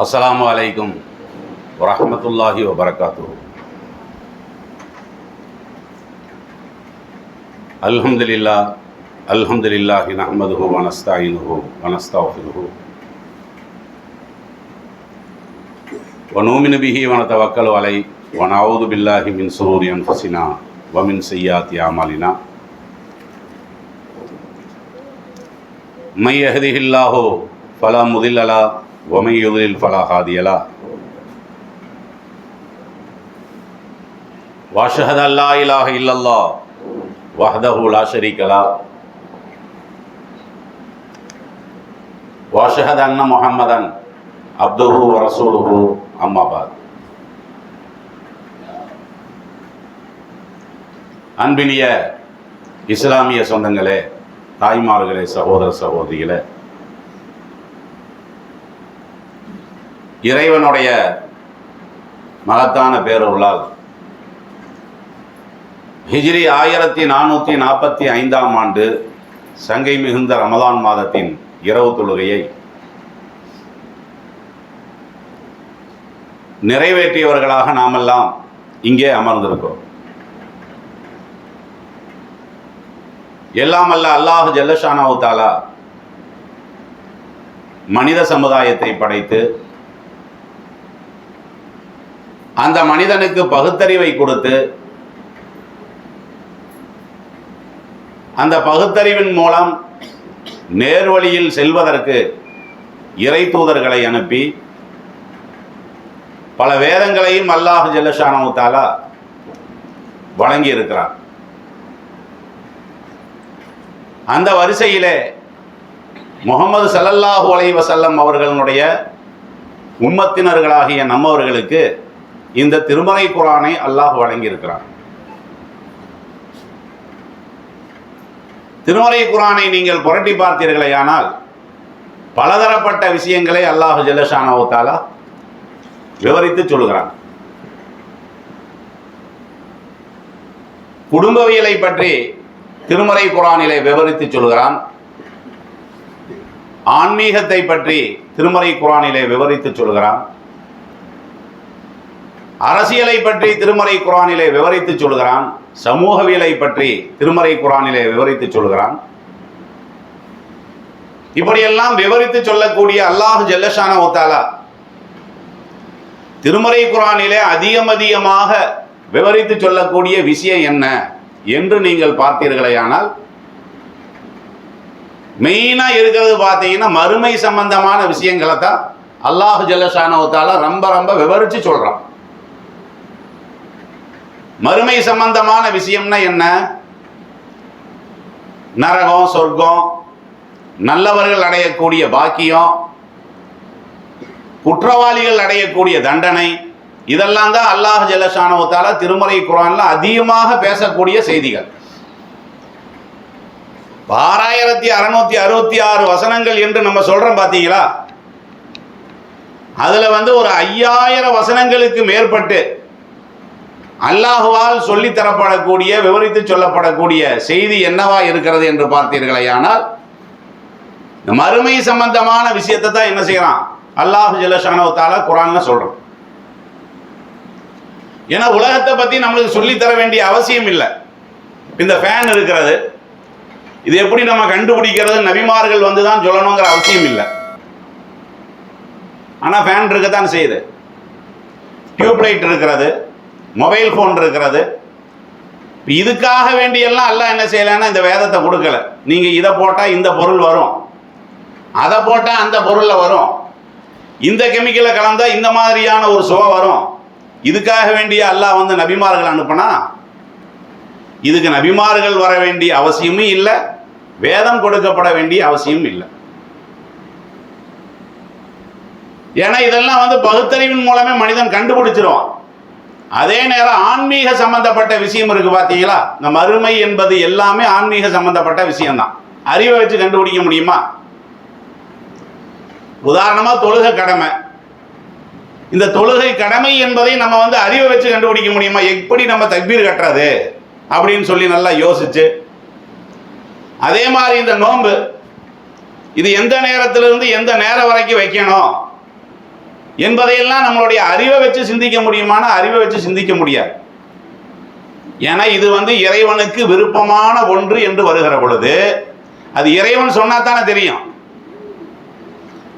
அஸ்ஸலாமு அலைக்கும் வரஹ்மத்துல்லாஹி வபரகாத்துஹு. அல்ஹம்துலில்லாஹி நஹ்மதுஹு வ நஸ்தஈனுஹு வ நஸ்தக்ஃபிருஹு வ நுமினு பிஹி வ நதவக்கலு அலைஹி வ நஊது பில்லாஹி மின் ஷுரூரி அன்ஃபுஸினா வ மின் ஸய்யிஆத்தி அமாலினா. மை யஹ்திஹில்லாஹு ஃபலா முதில்ல லஹு வ மை யுத்லில் ஃபலா ஹாதிய லஹு. வ அஷ்ஹது அன் லா இலாஹ இல்லல்லாஹ் வஹ்தஹு லா ஷரீக லஹு வ அஷ்ஹது அன்ன முஹம்மதன் அப்துஹு வ ரசூலுஹு அம்மா பஅத். அன்பினிய இஸ்லாமிய சொந்தங்களே, தாய்மார்களே, சகோதர சகோதரிகளே, இறைவனுடைய மகத்தான பேரருளால் ஹிஜ்ரி 1445 ஆண்டு சங்கை மிகுந்த ரமலான் மாதத்தின் இரவு தொழுகையை நிறைவேற்றியவர்களாக நாமெல்லாம் இங்கே அமர்ந்திருக்கிறோம். எல்லாம் அல்ல அல்லாஹ் ஜல்லஷானஹு தஆலா மனித சமுதாயத்தை படைத்து அந்த மனிதனுக்கு பகுத்தறிவை கொடுத்து அந்த பகுத்தறிவின் மூலம் நேர்வழியில் செல்வதற்கு இறை தூதர்களை அனுப்பி பல வேதங்களையும் அல்லாஹ் ஜல்லஷானஹு தஆலா வழங்கி இருக்கிறார். அந்த வரிசையிலே முஹம்மது ஸல்லல்லாஹு அலைஹி வஸல்லம் அவர்களுடைய உம்மத்தினர்களாகிய நம்மவர்களுக்கு இந்த திருமறை குர்ஆனை அல்லாஹ் வழங்கியிருக்கிறார். திருமறை குர்ஆனை நீங்கள் புரட்டி பார்த்தீர்களேயானால் பலதரப்பட்ட விஷயங்களை அல்லாஹ் ஜல்லஷானஹு தஆலா விவரித்து சொல்கிறான். குடும்பவியலை பற்றி திருமறை குர்ஆனிலே விவரித்து சொல்கிறான். ஆன்மீகத்தை பற்றி திருமறை குர்ஆனிலே விவரித்து சொல்கிறான். அரசியலை பற்றி திருமறை குர்ஆனிலே விவரித்து சொல்கிறான். சமூகவியலை பற்றி திருமறை குர்ஆனிலே விவரித்து சொல்கிறான். இப்படியெல்லாம் விவரித்து சொல்லக்கூடிய அல்லாஹ் ஜல்லஷானஹு தஆலா திருமறை குர்ஆனிலே அதிகமாக விவரித்து சொல்லக்கூடிய விஷயம் என்ன என்று நீங்கள் பார்த்தீர்களேயானால் மெயினா இருக்கிறது பார்த்தீங்கன்னா மறுமை சம்பந்தமான விஷயங்களை தான் அல்லாஹ் ஜல்லஷானஹு தஆலா ரொம்ப விவரிச்சு சொல்றான். மறுமை சம்பந்தமான விஷயம்னா என்ன? நரகம், சொர்க்கம், நல்லவர்கள் அடையக்கூடிய பாக்கியம், குற்றவாளிகள் அடையக்கூடிய தண்டனை, இதெல்லாம் தான் அல்லாஹ் ஜல்லஷானஹு தஆலா திருமறை குர்ஆன்ல அதிகமாக பேசக்கூடிய செய்திகள். 6666 வசனங்கள் என்று நம்ம சொல்றோம் பாத்தீங்களா? அதுல ஒரு 5000 வசனங்களுக்கு மேற்பட்டு அல்லாஹுவால் சொல்லி தரப்படக்கூடிய விவரித்து சொல்லப்படக்கூடிய செய்தி என்னவா இருக்கிறது என்று பார்த்தீர்களேயானால் மறுமை சம்பந்தமான விஷயத்தை தான் என்ன செய்யறான் அல்லாஹ் ஜல்லஷானஹு தஆலா குர்ஆன்ல சொல்றான். ஏன்னா உலகத்தை பத்தி நம்மளுக்கு சொல்லி தர வேண்டிய அவசியம் இல்லை. இந்த ஃபேன் இருக்கிறது, இது எப்படி நம்ம கண்டுபிடிக்கிறது? நபிமார்கள் தான் சொல்லணுங்கிற அவசியம் இல்லை. ஆனா ஃபேன் இருக்கத்தான் செய்யுது. டியூப்லைட் இருக்கிறது, மொபைல் போன் இருக்கிறது. இதுக்காக வேண்டியெல்லாம் அல்லாஹ் என்ன செய்யலன்னா இந்த வேதத்தை கொடுக்கல. நீங்க இதை போட்டா இந்த பொருள் வரும், அதை போட்டா அந்த பொருள்ல வரும், இந்த கெமிக்கலை கலந்தா இந்த மாதிரியான ஒரு சுவை வரும். இதுக்காக வேண்டிய அல்லாஹ் நபிமார்கள் அனுப்புனா இதுக்கு நபிமார்கள் வர வேண்டிய அவசியமும் இல்லை, வேதம் கொடுக்கப்பட வேண்டிய அவசியமும் இல்லை. ஏன்னா இதெல்லாம் பகுத்தறிவின் மூலமே மனிதன் கண்டுபிடிச்சிருவான். அதே நேரம் ஆன்மீக சம்பந்தப்பட்ட விஷயம் இருக்கு பாத்தீங்களா? இந்த மறுமை என்பது எல்லாமே ஆன்மீக சம்பந்தப்பட்ட விஷயம்தான். அறிவை வச்சு கண்டுபிடிக்க முடியுமா? உதாரணமா தொழுகை கடமை. இந்த தொழுகை கடமை என்பதை நம்ம அறிவை வச்சு கண்டுபிடிக்க முடியுமா? எப்படி நம்ம தக்பீர் கட்டுறது அப்படின்னு சொல்லி நல்லா யோசிச்சு, அதே மாதிரி இந்த நோன்பு இது எந்த நேரத்திலிருந்து எந்த நேரம் வரைக்கும் வைக்கணும், என்பதையெல்லாம் நம்மளுடைய அறிவை வச்சு சிந்திக்க முடியுமான அறிவை வச்சு சிந்திக்க முடியாது. ஏன்னா இது இறைவனுக்கு விருப்பமான ஒன்று என்று வருகிற பொழுது அது இறைவன் சொன்னா தானே தெரியும்,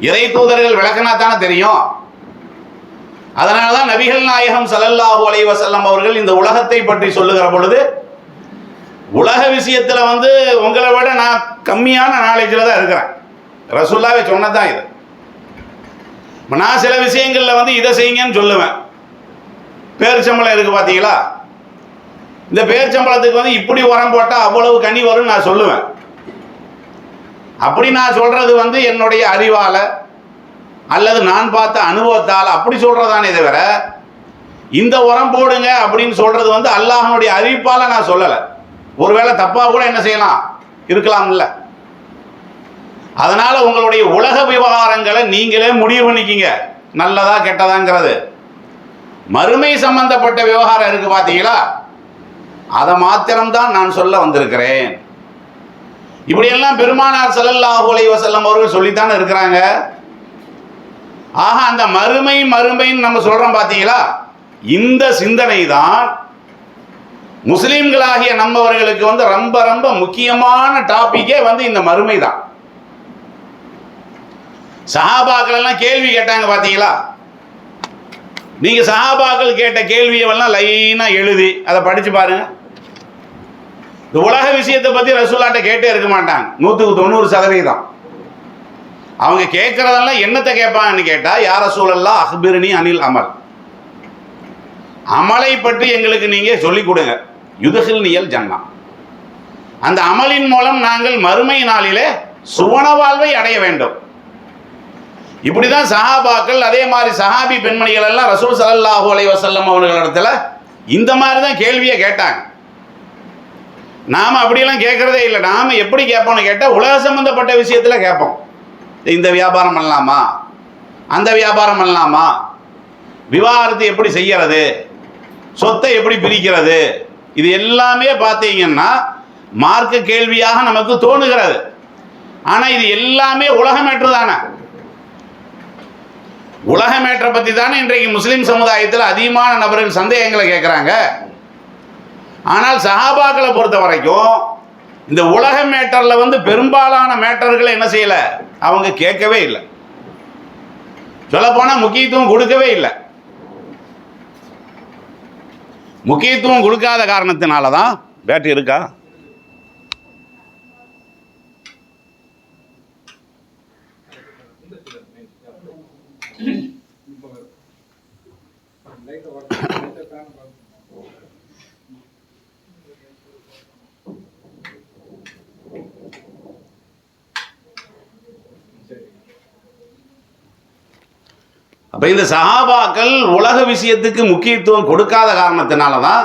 இறை தூதர்கள் விளக்கினா தானே தெரியும். அதனாலதான் நபிகள் நாயகம் ஸல்லல்லாஹு அலைஹி வஸல்லம் அவர்கள் இந்த உலகத்தை பற்றி சொல்லுகிற பொழுது உலக விஷயத்துல உங்களை விட நான் கம்மியான நாலேஜில் தான் இருக்கிறேன், ரசூலுல்லாஹ் சொன்னதான் இது. நான் சில விஷயங்கள்ல இதை செய்யுங்கன்னு சொல்லுவேன். பேரிச்சம்பளம் இருக்கு பார்த்தீங்களா, இந்த பேரிச்சம்பளத்துக்கு இப்படி உரம் போட்டால் அவ்வளவு கனி வரும்னு நான் சொல்லுவேன். அப்படி நான் சொல்றது என்னுடைய அறிவால அல்லது நான் பார்த்த அனுபவத்தால் அப்படி சொல்றதானே தவிர இந்த உரம் போடுங்க அப்படின்னு சொல்றது அல்லாஹ்வுடைய அறிவிப்பால நான் சொல்லலை. ஒருவேளை தப்பா கூட என்ன செய்யலாம் இருக்கலாம்ல. அதனால உங்களுடைய உலக விவகாரங்களை நீங்களே முடிவு பண்ணிக்கிங்க, நல்லதா கெட்டதாங்கிறது. மறுமை சம்பந்தப்பட்ட விவகாரம் இருக்கு பார்த்தீங்களா, அதை மாத்திரம்தான் நான் சொல்ல வந்திருக்கிறேன். இப்படியெல்லாம் பெருமானார் ஸல்லல்லாஹு அலைஹி வஸல்லம் அவர்கள் சொல்லித்தானே இருக்கிறாங்க. ஆக அந்த மறுமைன்னு நம்ம சொல்றோம் பார்த்தீங்களா, இந்த சிந்தனை தான் முஸ்லிம்களாகிய நம்மவர்களுக்கு ரொம்ப ரொம்ப முக்கியமான டாபிக்கே இந்த மறுமை தான். சஹாபாக்கள் எல்லாம் கேள்வி கேட்டாங்க பார்த்தீங்களா, நீங்க சஹாபாக்கள் கேட்ட கேள்வியெல்லாம் லைனா எழுதி அதை படிச்சு பாருங்க. இந்த உலக விஷயத்தை பத்தி ரசூலுல்லாஹ்ட்ட கேட்டே இருக்க மாட்டாங்க 100%. அவங்க கேட்கறதெல்லாம் என்னத்தை கேட்பாங்கன்னு கேட்டா, யா ரசூலல்லாஹ் அக்பிர்னி அனில் அமல், அமலை பற்றி எங்களுக்கு நீங்க சொல்லிக் கொடுங்க. யுதஹில்னியல் ஜன்னா, அந்த அமலின் மூலம் நாங்கள் மறுமை நாளிலே சுவன வாழ்வை அடைய வேண்டும். இப்படிதான் சஹாபாக்கள், அதே மாதிரி சஹாபி பெண்மணிகள் எல்லாம் ரசூல் ஸல்லல்லாஹு அலைஹி வஸல்லம் அவர்களிடத்துல இந்த மாதிரி தான் கேள்வியை கேட்டாங்க. நாம அப்படியெல்லாம் கேட்கறதே இல்லை. நாம எப்படி கேட்போம்னு கேட்டா உலக சம்பந்தப்பட்ட விஷயத்துல கேட்போம். இந்த வியாபாரம் பண்ணலாமா, அந்த வியாபாரம் பண்ணலாமா, விவாகரத்து எப்படி செய்யறது, சொத்தை எப்படி பிரிக்கிறது, இது எல்லாமே பார்த்தீங்கன்னா மார்க்க கேள்வியாக நமக்கு தோணுகிறது. ஆனா இது எல்லாமே உலகமேற்று தானே, உலகமேற்ற பத்தி தானே இன்றைக்கு முஸ்லிம் சமுதாயத்தில் அதிகமான நபர்கள் சந்தேகங்களை கேட்கிறாங்க. ஆனால் சஹாபாக்களை பொறுத்த வரைக்கும் இந்த உலக மேட்டர்ல பெரும்பாலான மேட்டர்களை என்ன செய்யல, அவங்க கேட்கவே இல்லை. சொல்ல போனா முக்கியத்துவம் கொடுக்கவே இல்லை. முக்கியத்துவம் கொடுக்காத காரணத்தினாலதான் பேட்டரி இருக்கா அப்ப இந்த சஹாபாக்கள் உலக விஷயத்துக்கு முக்கியத்துவம் கொடுக்காத காரணத்தினாலதான்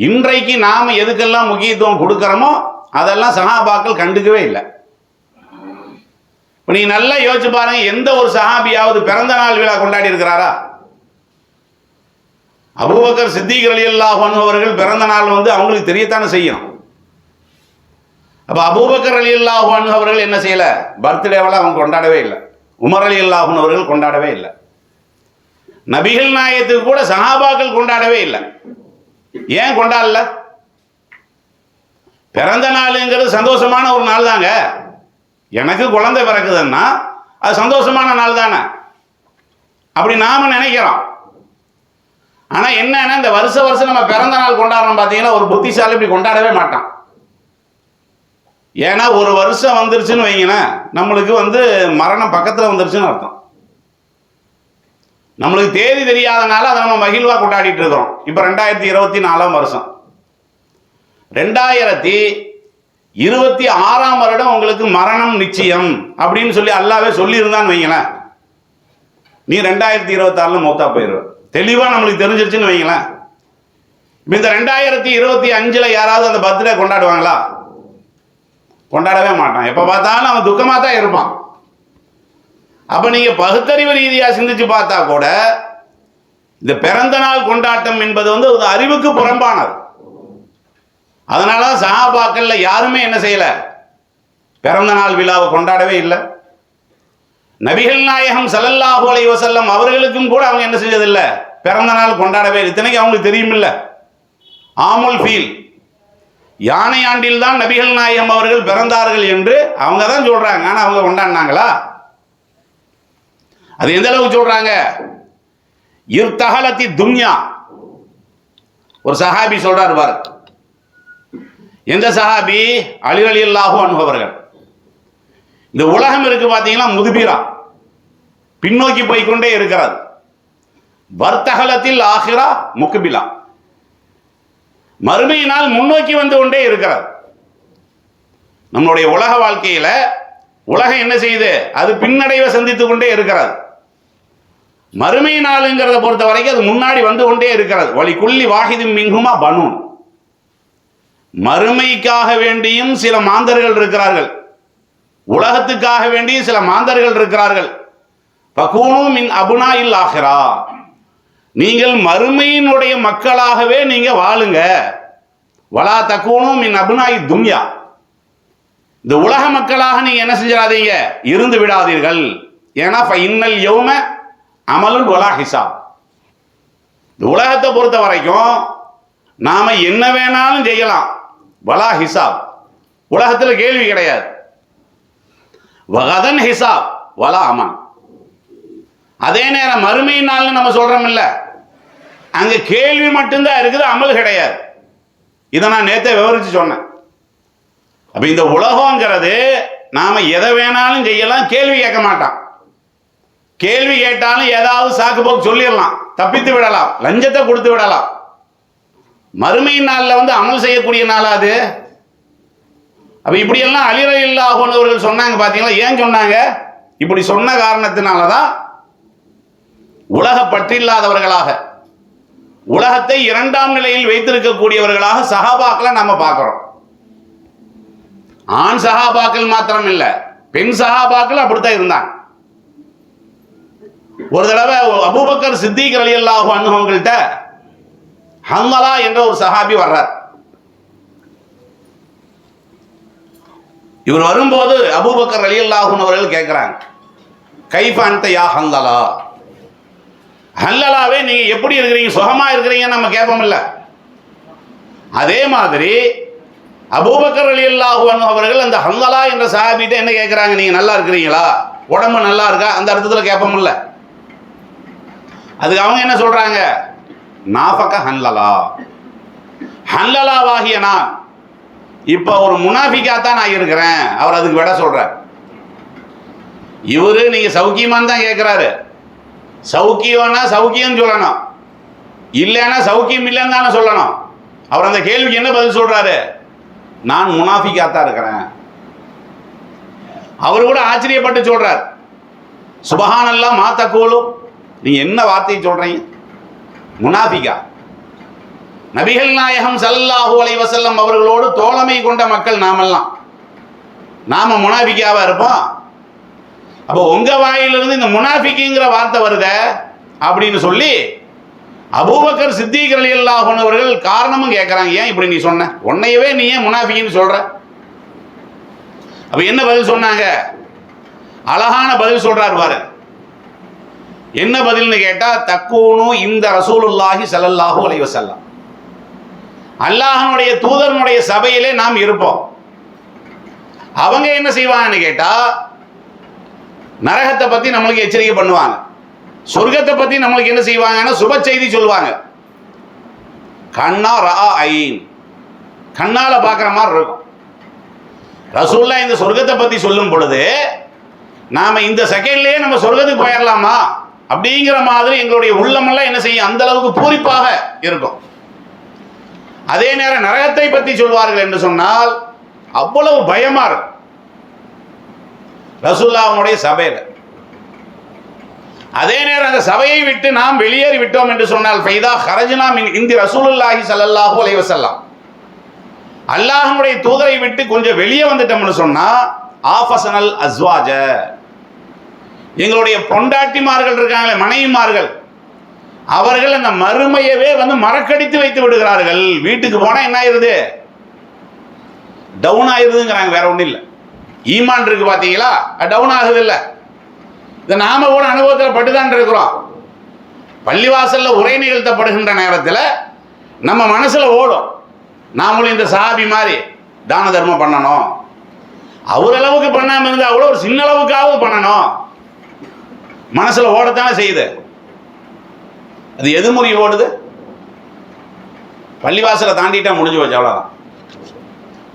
இன்றைக்கு நாம எதுக்கெல்லாம் முக்கியத்துவம் கொடுக்கிறோமோ அதெல்லாம் சஹாபாக்கள் கண்டுக்கவே இல்லை. இப்ப நீங்க நல்லா யோசிச்சு பாருங்க, எந்த ஒரு சஹாபியாவது பிறந்த நாள் விழா கொண்டாடி இருக்கிறாரா? அபூபக்கர் சித்திக் ரலியல்லாஹு அன்ஹு அவர்கள் பிறந்த நாள் அவங்களுக்கு தெரியத்தானே செய்யும். அப்ப அபூபக்கர் ரலியல்லாஹு அன்ஹு அவர்கள் என்ன செய்யல, பர்த்டேவெல்லாம் அவங்க கொண்டாடவே இல்லை. உமர் ரலியல்லாஹு அன்ஹு அவர்கள் கொண்டாடவே இல்லை. நபிகள் நாயகத்துக்கு கூட சஹாபாக்கள் கொண்டாடவே இல்லை. ஏன் கொண்டாடல? பிறந்த நாளுங்கிறது சந்தோஷமான ஒரு நாள் தாங்க. எனக்கு குழந்தை பிறக்குதுன்னா அது சந்தோஷமான நாள் தானே, அப்படி நாம நினைக்கிறோம். ஆனா என்னன்னா இந்த வருஷம் நம்ம பிறந்த நாள் கொண்டாடுறோம் பார்த்தீங்கன்னா, ஒரு புத்திசாலி இப்படி கொண்டாடவே மாட்டான். ஏன்னா ஒரு வருஷம் வந்துருச்சுன்னு வைங்களேன், நம்மளுக்கு மரணம் பக்கத்தில் வந்துருச்சுன்னு அர்த்தம். நம்மளுக்கு தேதி தெரியாதனால அதை நம்ம மகிழ்வா கொண்டாடிட்டு இருக்கிறோம். இப்ப 2024 வருஷம், 2026 வருடம் உங்களுக்கு மரணம் நிச்சயம் அப்படின்னு சொல்லி அல்லாவே சொல்லி இருந்தான்னு வைங்களேன், நீ 2026 மௌத்தா போயிடுவ. தெளிவா நம்மளுக்கு தெரிஞ்சிருச்சுன்னு வைங்களேன். இந்த 2025 யாராவது அந்த பர்த்டே கொண்டாடுவாங்களா? கொண்டாடவே மாட்டான். எப்ப பார்த்தாலும் அவன் துக்கமா தான் இருப்பான். அப்ப நீங்க பகுத்தறிவு ரீதியா சிந்திச்சு பார்த்தா கூட இந்த பிறந்த நாள் கொண்டாட்டம் என்பது ஒரு அறிவுக்கு புறம்பானது. அதனாலதான் சஹாபாக்கள்ல யாருமே என்ன செய்யல, பிறந்த நாள் விழாவை கொண்டாடவே இல்லை. நபிகள் நாயகம் ஸல்லல்லாஹு அலைஹி வஸல்லம் அவர்களுக்கும் கூட அவங்க என்ன செஞ்சதில்லை, பிறந்த நாள் கொண்டாடவே. இத்தனைக்கு அவங்களுக்கு தெரியுமில்ல, ஆமுல் ஃபீல், யானை ஆண்டில் தான் நபிகள் நாயகம் அவர்கள் பிறந்தார்கள் என்று அவங்க தான் சொல்றாங்க. ஆனா அவங்க கொண்டாடினாங்களா? அது எந்த அளவுக்கு சொல்றாங்க? இர்தஹலத்தி துன்யா, ஒரு சஹாபி சொல்றாரு பாரு. எந்த சஹாபி? அலி ரலியல்லாஹு அன்ஹு அவர்கள். இந்த உலகம் இருக்கு பாத்தீங்கன்னா முதுபிரா, பின்னோக்கி போய்கொண்டே இருக்கிறது. வர்த்தகலத்தில் ஆகிரா முக்பிலா, மறுமையினால் முன்னோக்கி வந்து கொண்டே இருக்கிறது. நம்மளுடைய உலக வாழ்க்கையில உலகம் என்ன செய்யுது? அது பின்னடைவை சந்தித்துக் கொண்டே இருக்கிறது. மறுமை நாளுங்கிறத பொறுத்த வரைக்கும் அது முன்னாடி வந்து கொண்டே இருக்கிறது. வலி குல்லி வாஹிதும் மின்ஹுமா பனூன், மறுமைக்காக வேண்டியும் சில மாந்தர்கள் இருக்கிறார்கள், உலகத்துக்காக வேண்டியும் சில மாந்தர்கள் இருக்கிறார்கள். ஃபகூனு மின் அபுனாஇல் ஆகிரா, நீங்கள் மறுமையினுடைய மக்களாகவே நீங்க வாழுங்க. வலா தகூனு மின் அபுனாஇ துன்யா, இந்த உலக மக்களாக நீங்க என்ன செஞ்சிடாதீங்க, இருந்து விடாதீர்கள். ஏன்னா இன்னல் யௌம அமலுன் வலா ஹிசாப், இந்த உலகத்தை பொறுத்த வரைக்கும் நாம என்ன வேணாலும் செய்யலாம், வலா ஹிசாப், உலகத்தில் கேள்வி கிடையாது. வகதன் ஹிசாப் வலா அமன். அதே நேரம் மறுமை நாள்னு நம்ம சொல்றோம் இல்ல, அங்க கேள்வி மட்டும்தான் இருக்குது, அமல் கிடையாது. இதை நான் நேத்தே விவரிச்சு சொன்னேன். அப்ப இந்த உலகங்கிறது நாம எதை வேணாலும் செய்யலாம், கேள்வி கேட்க மாட்டான். கேள்வி கேட்டாலும் ஏதாவது சாக்கு போக்கு சொல்லிடலாம், தப்பித்து விடலாம், லஞ்சத்தை கொடுத்து விடலாம். மறுமை நாள்ல வந்து அமல் செய்யக்கூடிய நாள் அது. அப்ப இப்படியெல்லாம் அலி ரலியல்லாஹு அன்ஹு அவர்கள் சொன்னாங்க. பாத்தீங்களா? ஏன் சொன்னாங்க? இப்படி சொன்ன காரணத்தினாலதான் உலக பற்றில்லாதவர்களாக, உலகத்தை இரண்டாம் நிலையில் வைத்திருக்கக்கூடியவர்களாக சஹாபாக்களை நம்ம பார்க்கிறோம். ஆண் சஹாபாக்கள் மாத்திரம் இல்ல, பெண் சஹாபாக்கள் அப்படித்தான் இருந்தாங்க. ஒரு தடவை அபூபக்கர் சித்திக் ரலியல்லாஹு அன்ஹு அவங்கள்ட்ட ஹன்லலா என்ற ஒரு சஹாபி வர்றார். இவர் வரும்போது அபூபக்கர் ரலியல்லாஹு அன்ஹு அவர்கள் கேட்கிறாங்க, கைஃப அன்த யா ஹன்லலா, ஹன்லலாவே நீங்க எப்படி இருக்கிறீங்க, சுகமா இருக்கிறீங்க நம்ம கேட்போம் இல்ல. அதே மாதிரி அபூபக்கர் ரலியல்லாஹு அன்ஹு அவர்கள் அந்த ஹன்லலா என்ற சஹாபிட்ட என்ன கேட்கிறாங்க, நீங்க நல்லா இருக்கிறீங்களா, உடம்பு நல்லா இருக்கா, அந்த அர்த்தத்தில் கேட்போம் இல்ல. அதுக்கு அவங்க என்ன சொல்றாங்க, நாஃபக ஹன்லலா, ஹன்லலாவாகிய நான் இப்ப ஒரு முனாஃபிகா தான் நான் இருக்கிறேன். அவர் அதுக்கு விட சொல்றார். இவரு நீங்க சௌக்கியமான்னு தான் கேட்கிறாரு. சௌக்கியம்னா சௌக்கியம் சொல்லணும், இல்லைன்னா சௌக்கியம் இல்லைன்னு தானே சொல்லணும். அவர் அந்த கேள்விக்கு என்ன பதில் சொல்றாரு, நான் முனாஃபிகா தான் இருக்கிறேன். அவர் கூட ஆச்சரியப்பட்டு சொல்றார், சுபஹானல்லாஹ் மா தகூலு, நீங்க என்ன வார்த்தையை சொல்றீங்க, முனாஃபிகா. நபிகள் நாயகம் ஸல்லல்லாஹு அலைஹி வஸல்லம் அவர்களோடு தோழமை கொண்ட மக்கள் நாமெல்லாம், நாம முனாஃபிகாவா இருப்போம்? அப்போ உங்க வாயிலிருந்து இந்த முனாஃபிக்குங்கிற வார்த்தை வருத அப்படின்னு சொல்லி அபூபக்கர் சித்திக் ரலியல்லாஹு அன்ஹு அவர்கள் காரணமும் கேட்கறாங்க. ஏன் இப்படி நீ சொன்ன, உன்னையவே நீ ஏன் முனாஃபிக்குன்னு சொல்ற? அப்ப என்ன பதில் சொன்னாங்க? அழகான பதில் சொல்றாரு பாரு. என்ன பதில்னு கேட்டா, தக்கூனு இந்த ரசூலுல்லாஹி ஸல்லல்லாஹு அலைஹி வஸல்லம், அல்லாஹ்வுடைய தூதரனுடைய சபையிலே நாம் இருப்போம். அவங்க என்ன செய்வாங்கன்னு கேட்டா, நரகத்தை பத்தி நம்மளுக்கு எச்சரிக்கை பண்ணுவாங்க, சொர்க்கத்தை பத்தி நம்மளுக்கு என்ன செய்வாங்கன்னா சுப செய்தி சொல்லுவாங்க. கண்ணா ரா ஐன், கண்ணால பார்க்குற மாதிரி இருக்கும். ரசூலுல்லாஹ் இந்த சொர்க்கத்தை பத்தி சொல்லும் பொழுது நாம இந்த செகண்ட்லயே நம்ம சொர்க்கத்துக்கு போயிடலாமா அப்படிங்கிற மாதிரி எங்களுடைய உள்ளமெல்லாம் என்ன செய்யும், அந்த அளவுக்கு பூரிப்பாக இருக்கும். அதே நேரம் நரகத்தை பற்றி சொல்வார்கள் என்று சொன்னால் அவ்வளவு பயமா இருக்கும். ரசூலுல்லாஹ்வுடைய சபையில் அதே நேரம் அந்த சபையை விட்டு நாம் வெளியேறி விட்டோம் என்று சொன்னால், ஃபைதா ஹரஜ்னா மின் இந்தி ரசூலுல்லாஹி ஸல்லல்லாஹு அலைஹி வஸல்லம், அல்லாஹ்வுடைய தூதரை விட்டு கொஞ்சம் வெளியே வந்துட்டோம்னு சொன்னா, ஆஃபசனல் அஸ்வாஜ, எங்களுடைய பொண்டாட்டிமார்கள் இருக்காங்களே, மனைவிமார்கள், அவர்கள் அந்த மறுமையவே வந்து மறக்கடித்து வைத்து விடுகிறார்கள். வீட்டுக்கு போனா என்ன ஆயிருது, டவுன் ஆயிருதுங்கிறாங்க, வேற ஒன்றும் இல்லை. ஈமான் இருக்கு பாத்தீங்களா, டவுன் ஆகுது இல்லை. இதை நாம கூட அனுபவத்தில் பட்டுதான் இருக்கிறோம். பள்ளிவாசல்ல உரை நிகழ்த்தப்படுகின்ற நேரத்தில் நம்ம மனசுல ஓடும், நாமளும் இந்த சஹாபி மாதிரி தான தர்மம் பண்ணணும், அவர் அளவுக்கு பண்ணாம இருந்தா அவ்வளோ ஒரு சின்ன அளவுக்காவது பண்ணணும், மனசுல ஓடத்தானே செய்யுது. அது எது முறை ஓடுது? பள்ளிவாசலை தாண்டிட்டா முடிஞ்சு போச்சு, அவ்வளோதான்.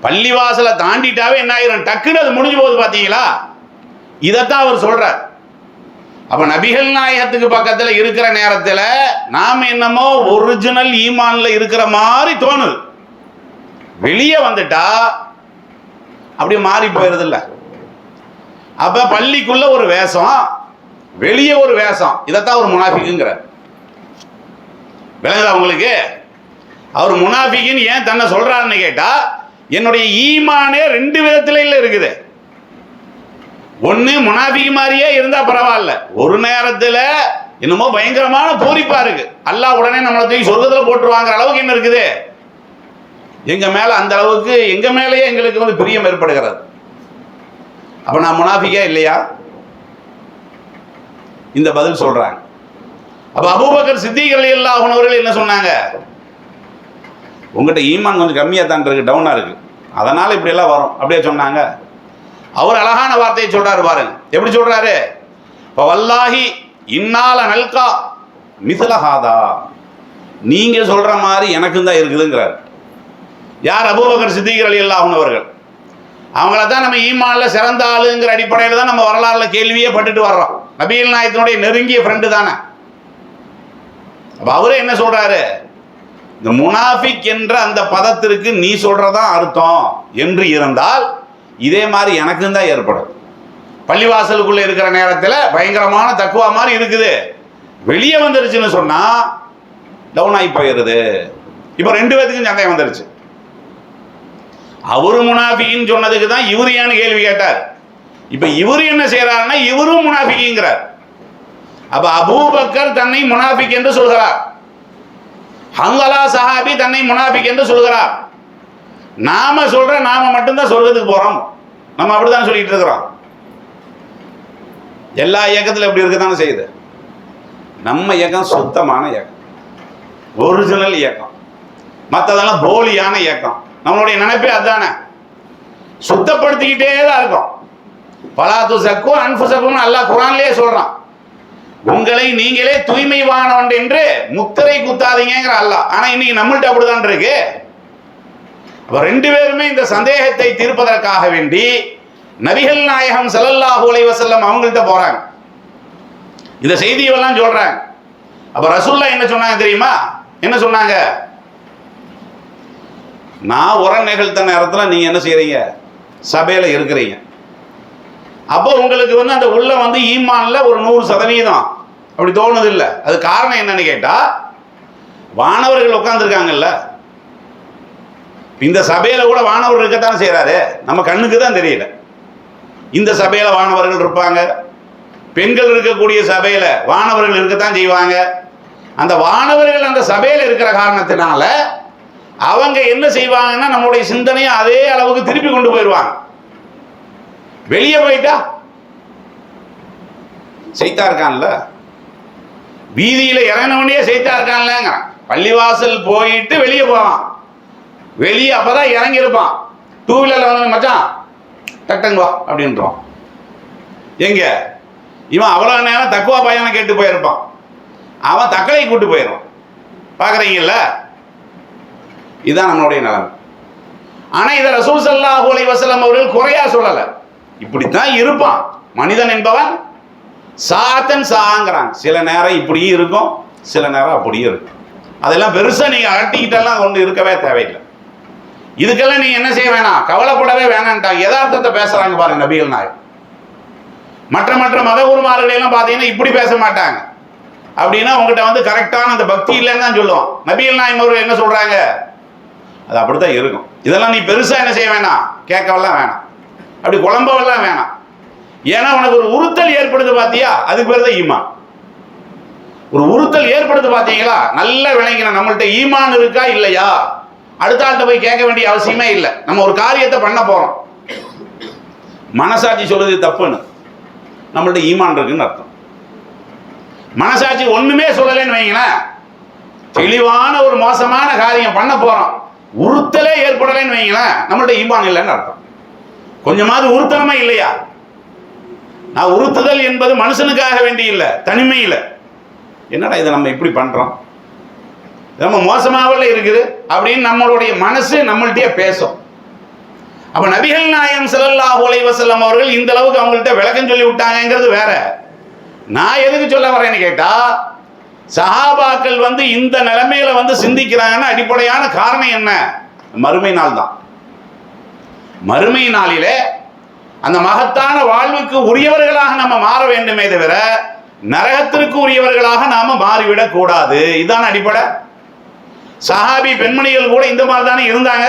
பள்ளிவாசலை தாண்டிட்டாவே என்ன ஆயிரும், டக்குன்னு அது முடிஞ்சு போகுது. பார்த்தீங்களா? இதைத்தான் அவர் சொல்றார். அப்ப நபிகள் நாயகத்துக்கு பக்கத்தில் இருக்கிற நேரத்தில் நாம் என்னமோ ஒரிஜினல் ஈமான்ல இருக்கிற மாதிரி தோணுது. வெளியே வந்துட்டா அப்படியே மாறி போயிருது இல்ல. அப்ப பள்ளிக்குள்ள ஒரு வேஷம், வெளியே ஒரு வேஷம். இதைத்தான் ஒரு முனாஃபிக்குங்கிறார். விளங்குதா உங்களுக்கு? அவர் முனாஃபிக்குன்னு ஏன் தன்னை சொல்றாருன்னு கேட்டா, என்னுடைய ஈமானே ரெண்டு விதத்துல இல்ல இருக்குது. ஒண்ணு முனாஃபிக் மாதிரியே இருந்தா பரவாயில்ல, ஒரு நேரத்துல என்னமோ பயங்கரமான பூரிப்பா இருக்கு, அல்லாஹ் உடனே நம்மளை தூக்கி சொர்க்கத்துல போட்டுருவாங்கிற அளவுக்கு என்ன இருக்குது எங்க மேல, அந்த அளவுக்கு எங்க மேலேயே எங்களுக்கு வந்து பிரியம் ஏற்படுகிறது. அப்ப நான் முனாஃபிக்கா இல்லையா? இந்த பதில் சொல்றாங்க. அப்ப அபூபக்கர் சித்திக் ரலியல்லாஹு அன்ஹு அவர்கள் என்ன சொன்னாங்க, உங்ககிட்ட ஈமான் கொஞ்சம் கம்மியா தான் இருக்கு, டவுனா இருக்கு, அதனால இப்படி எல்லாம் வரும் அப்படியே சொன்னாங்க. அவர் அழகான வார்த்தையை சொல்றாரு பாருங்க. எப்படி சொல்றாரு? வல்லாஹி இன்னால நல்கா மிஸ்லஹாதா, நீங்க சொல்ற மாதிரி எனக்கும் தான் இருக்குதுங்கிறார். யார்? அபூபக்கர் சித்திக் ரலியல்லாஹு அன்ஹு அவர்கள். அவங்கள தான் நம்ம ஈமான்ல சிறந்த ஆளுங்கிற அடிப்படையில் தான் நம்ம வரலாறுல கேள்வியே பட்டுட்டு வர்றோம். நபிகள் நாயகத்தினுடைய நெருங்கிய ஃப்ரெண்டு தானே. அப்ப அவரே என்ன சொல்றாரு, இந்த முனாஃபிக் என்ற அந்த பதத்திற்கு நீ சொல்றதா அர்த்தம் என்று இருந்தால் இதே மாதிரி எனக்கும் தான் ஏற்படும். பள்ளிவாசலுக்குள்ள இருக்கிற நேரத்தில் பயங்கரமான தக்குவா மாதிரி இருக்குது, வெளியே வந்துருச்சுன்னு சொன்னா டவுன் ஆகி போயிருது. இப்ப ரெண்டு பேத்துக்கும் சந்தேகம் வந்துருச்சு. அவரு முனாஃபிக்னு சொன்னதுக்கு தான் இவரு ஏன்னு கேள்வி கேட்டார். இப்ப இவரு என்ன செய்யறாருன்னா இவரும் முனாஃபிக்ங்கிறார். அப்ப அபூபக்கர் தன்னை முனாஃபிக் என்று சொல்கிறார், ஹன்ஸலா சஹாபி தன்னை முனாஃபிக் என்று சொல்கிறார். நாம சொல்ற நாம மட்டும்தான் சொர்க்கத்துக்கு போறோம், நம்ம அப்படித்தான் சொல்லிட்டு இருக்கிறோம். எல்லா இயக்கத்தில் எப்படி இருக்கத்தானே செய்யுது. நம்ம இயக்கம் சுத்தமான இயக்கம், ஒரிஜினல் இயக்கம், மற்றதெல்லாம் போலியான இயக்கம். நம்மளுடைய நினைப்பே அதுதானே, சுத்தப்படுத்திக்கிட்டே தான் இருக்கும். பலாத்து சக்கு அன்புசக்குன்னு அல்லாஹ் குர்ஆன்லயே சொல்றான், உங்களை நீங்களே தூய்மைவானவன் என்று முத்திரை குத்தாதீங்கிற அல்லாஹ். ஆனா இன்னைக்கு நம்மள்ட்ட அப்படிதான் இருக்கு. ரெண்டு பேருமே இந்த சந்தேகத்தை தீர்ப்பதற்காக வேண்டி நபிகள் நாயகம் ஸல்லல்லாஹு அலைஹி வஸல்லம் அவங்கள்ட்ட போறாங்க, இந்த செய்தியெல்லாம் சொல்றாங்க. அப்ப ரசூலுல்லாஹ் என்ன சொன்னாங்க தெரியுமா? என்ன சொன்னாங்க? நான் உரை நிகழ்த்த நேரத்தில் நீங்க என்ன செய்யறீங்க, சபையில இருக்கிறீங்க. அப்போ உங்களுக்கு வந்து அந்த உள்ள வந்து ஈமான்ல ஒரு 100% அப்படி தோணுது இல்லை. அது காரணம் என்னன்னு கேட்டா, வானவர்கள் உட்கார்ந்துருக்காங்கல்ல, இந்த சபையில கூட வானவர் இருக்கத்தான் செய்யறாரு, நம்ம கண்ணுக்கு தான் தெரியல. இந்த சபையில வானவர்கள் இருப்பாங்க, பெண்கள் இருக்கக்கூடிய சபையில வானவர்கள் இருக்கத்தான் செய்வாங்க. அந்த வானவர்கள் அந்த சபையில இருக்கிற காரணத்தினால அவங்க என்ன செய்வாங்கன்னா நம்மளுடைய சிந்தனையை அதே அளவுக்கு திருப்பி கொண்டு போயிடுவாங்க. வெளியே போயிட்டா செய்தா இருக்கான்ல, வீதியில இறங்கினவனே செய்தா இருக்கான்லங்க. பள்ளிவாசல் போயிட்டு வெளியே போவான், வெளியே அப்பதான் இறங்கி இருப்பான். டூ வீலர்ல வந்து மச்சான் டக்டங் வா அப்படின்றான். எங்க இவன் அவ்வளவு நேரம் தக்குவா பையனை கேட்டு போயிருப்பான், அவன் தக்கலை கூட்டு போயிடுவான். பாக்குறீங்கல்ல, இதுதான் நம்மளுடைய நிலைமை. ஆனா இதை ரசூல் ஸல்லல்லாஹு அலைஹி வஸல்லம் அவர்கள் குறையா சொல்லல, இப்படித்தான் இருப்பான் மனிதன் என்பவன். சாத்தன் சாங்கிறாங்க, சில நேரம் இப்படியும் இருக்கும், சில நேரம் அப்படியும் இருக்கும். அதெல்லாம் பெருசா நீங்க அகட்டிக்கிட்டெல்லாம் கொண்டு இருக்கவே தேவையில்லை. இதுக்கெல்லாம் நீங்க என்ன செய்ய வேணாம், கவலைப்படவே வேணான்ட்டாங்க. யதார்த்தத்தை பேசுறாங்க பாருங்க நபிகள் நாயகம். மற்ற மத குருமார்கள் எல்லாம் பாத்தீங்கன்னா இப்படி பேச மாட்டாங்க. அப்படின்னா உங்ககிட்ட வந்து கரெக்டான அந்த பக்தி இல்லைன்னு தான் சொல்லுவோம். நபிகள் நாயகம் அவர்கள் என்ன சொல்றாங்க, அது அப்படித்தான் இருக்கும். இதெல்லாம் நீ பெருசா என்ன செய்ய வேணாம், கேட்கவெல்லாம் வேணாம், அப்படி குழம்பவெல்லாம் வேணாம். ஏன்னா உனக்கு ஒரு உறுத்தல் ஏற்படுது பாத்தியா, அதுக்கு பேர் தான் ஈமான். ஒரு உறுத்தல் ஏற்படுது பாத்தீங்களா, நல்ல விளங்கின நம்மள்ட்ட ஈமான் இருக்கா இல்லையா, அடுத்த ஆள்கிட்ட போய் கேட்க வேண்டிய அவசியமே இல்லை. நம்ம ஒரு காரியத்தை பண்ண போறோம், மனசாட்சி சொல்லுது தப்புன்னு, நம்மள்ட்ட ஈமான் இருக்குன்னு அர்த்தம். மனசாட்சி ஒண்ணுமே சொல்லலைன்னு வைங்களேன், தெளிவான ஒரு மோசமான காரியம் பண்ண போறோம், உறுத்தலே ஏற்படலைன்னு வைங்களேன், நம்மள்ட்ட ஈமான் இல்லைன்னு அர்த்தம். கொஞ்சமாவது உறுத்தனமா இல்லையா? நான் உறுத்துதல் என்பது மனுஷனுக்காக வேண்டி இல்லை, தனிமையில். என்னடா இதை நம்ம இப்படி பண்றோம், நம்ம மோசமாகல இருக்குது அப்படின்னு நம்மளுடைய மனசு நம்மள்கிட்டயே பேசும். அப்ப நபிகள் நாயகம் ஸல்லல்லாஹு அலைஹி வஸல்லம் அவர்கள் இந்த அளவுக்கு அவங்கள்ட்ட விளக்கம் சொல்லி விட்டாங்கிறது வேற. நான் எதுக்கு சொல்ல வரேன்னு கேட்டா, சஹாபாக்கள் இந்த நிலைமையில சிந்திக்கிறாங்கன்னா அடிப்படையான காரணம் என்ன? மறுமை நாள் தான். மறுமை நாளிலே அந்த மகத்தான வாழ்வுக்கு உரியவர்களாக நம்ம மாற வேண்டுமே தவிர நரகத்திற்கு உரியவர்களாக நாம மாறிவிடக் கூடாது. இதுதான் அடிப்படை. சஹாபி பெண்மணிகள் கூட இந்த மாதிரி தானே இருந்தாங்க.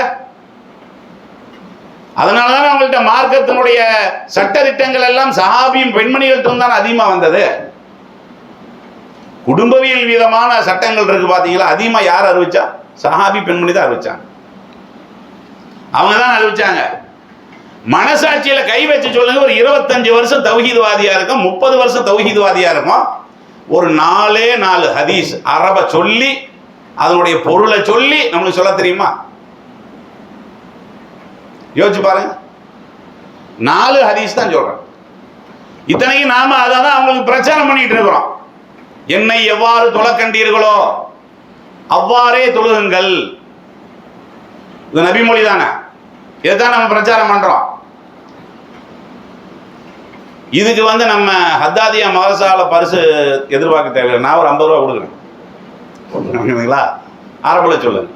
அதனாலதான் அவங்கள்ட்ட மார்க்கத்தினுடைய சட்ட திட்டங்கள் எல்லாம் சஹாபியும் பெண்மணிகள்ட்ட தான் அதிகமா வந்தது. குடும்பவியல் விதமான சட்டங்கள் இருக்கு பாத்தீங்களா, அதிகமா யார் அறிவிச்சா? சஹாபி பெண்மணி தான் அறிவிச்சாங்க. அவங்க தான் அறிவிச்சாங்க. மனசாட்சியில கை வச்சு சொல்லுங்க, ஒரு 25 வருஷம் தௌஹீத்வாதியா இருக்கும், 30 வருஷம் தௌஹீத்வாதியா இருக்கும், ஒரு 4 ஹதீஸ் அரப சொல்லி அதனுடைய பொருளை சொல்லி நம்மளுக்கு சொல்ல தெரியுமா? யோசிச்சு பாருங்க. 4 ஹதீஸ் தான் சொல்றேன். இத்தனைக்கும் நாம அதான் அவங்களுக்கு பிரச்சாரம் பண்ணிட்டு இருக்கிறோம். என்னை எவ்வாறு தொழக்கண்டீர்களோ அவ்வாறே தொழுகுங்கள். இது நபிமொழி தானே, இதைத்தான் நம்ம பிரச்சாரம் பண்றோம். இதுக்கு நம்ம ஹத்தாதியா மதரசால பரிசு எதிர்பார்க்க தேவையில்லை. நான் ஒரு 50 ரூபா கொடுக்குறேன், அரபுல சொல்லுங்க.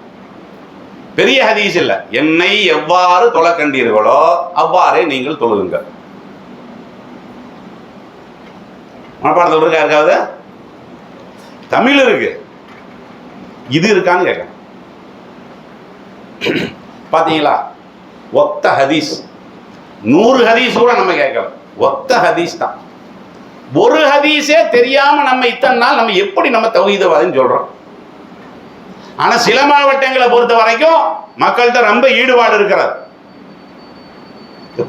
பெரிய ஹதீஸ் இல்லை. என்னை எவ்வாறு தொழ கண்டீர்களோ அவ்வாறே நீங்கள் தொழுகுங்கள். மனப்பாடத்தில் இருக்கா? இருக்காது. தமிழ் இருக்கு, இது இருக்கான்னு கேட்க பாத்தீங்களா? ஒத்த ஹதீஸ் 100 ஹதீஸ் கூட நம்ம கேட்கல, ஒத்த ஹதீஸ் தான். ஒரு ஹதீஸே தெரியாம நம்ம இத்தனை நாள் நம்ம எப்படி நம்ம தௌஹீத்வாதின்னு சொல்றோம். ஆனா சில மாவட்டங்களை பொறுத்த வரைக்கும் மக்கள்கிட்ட ரொம்ப ஈடுபாடு இருக்கிறது.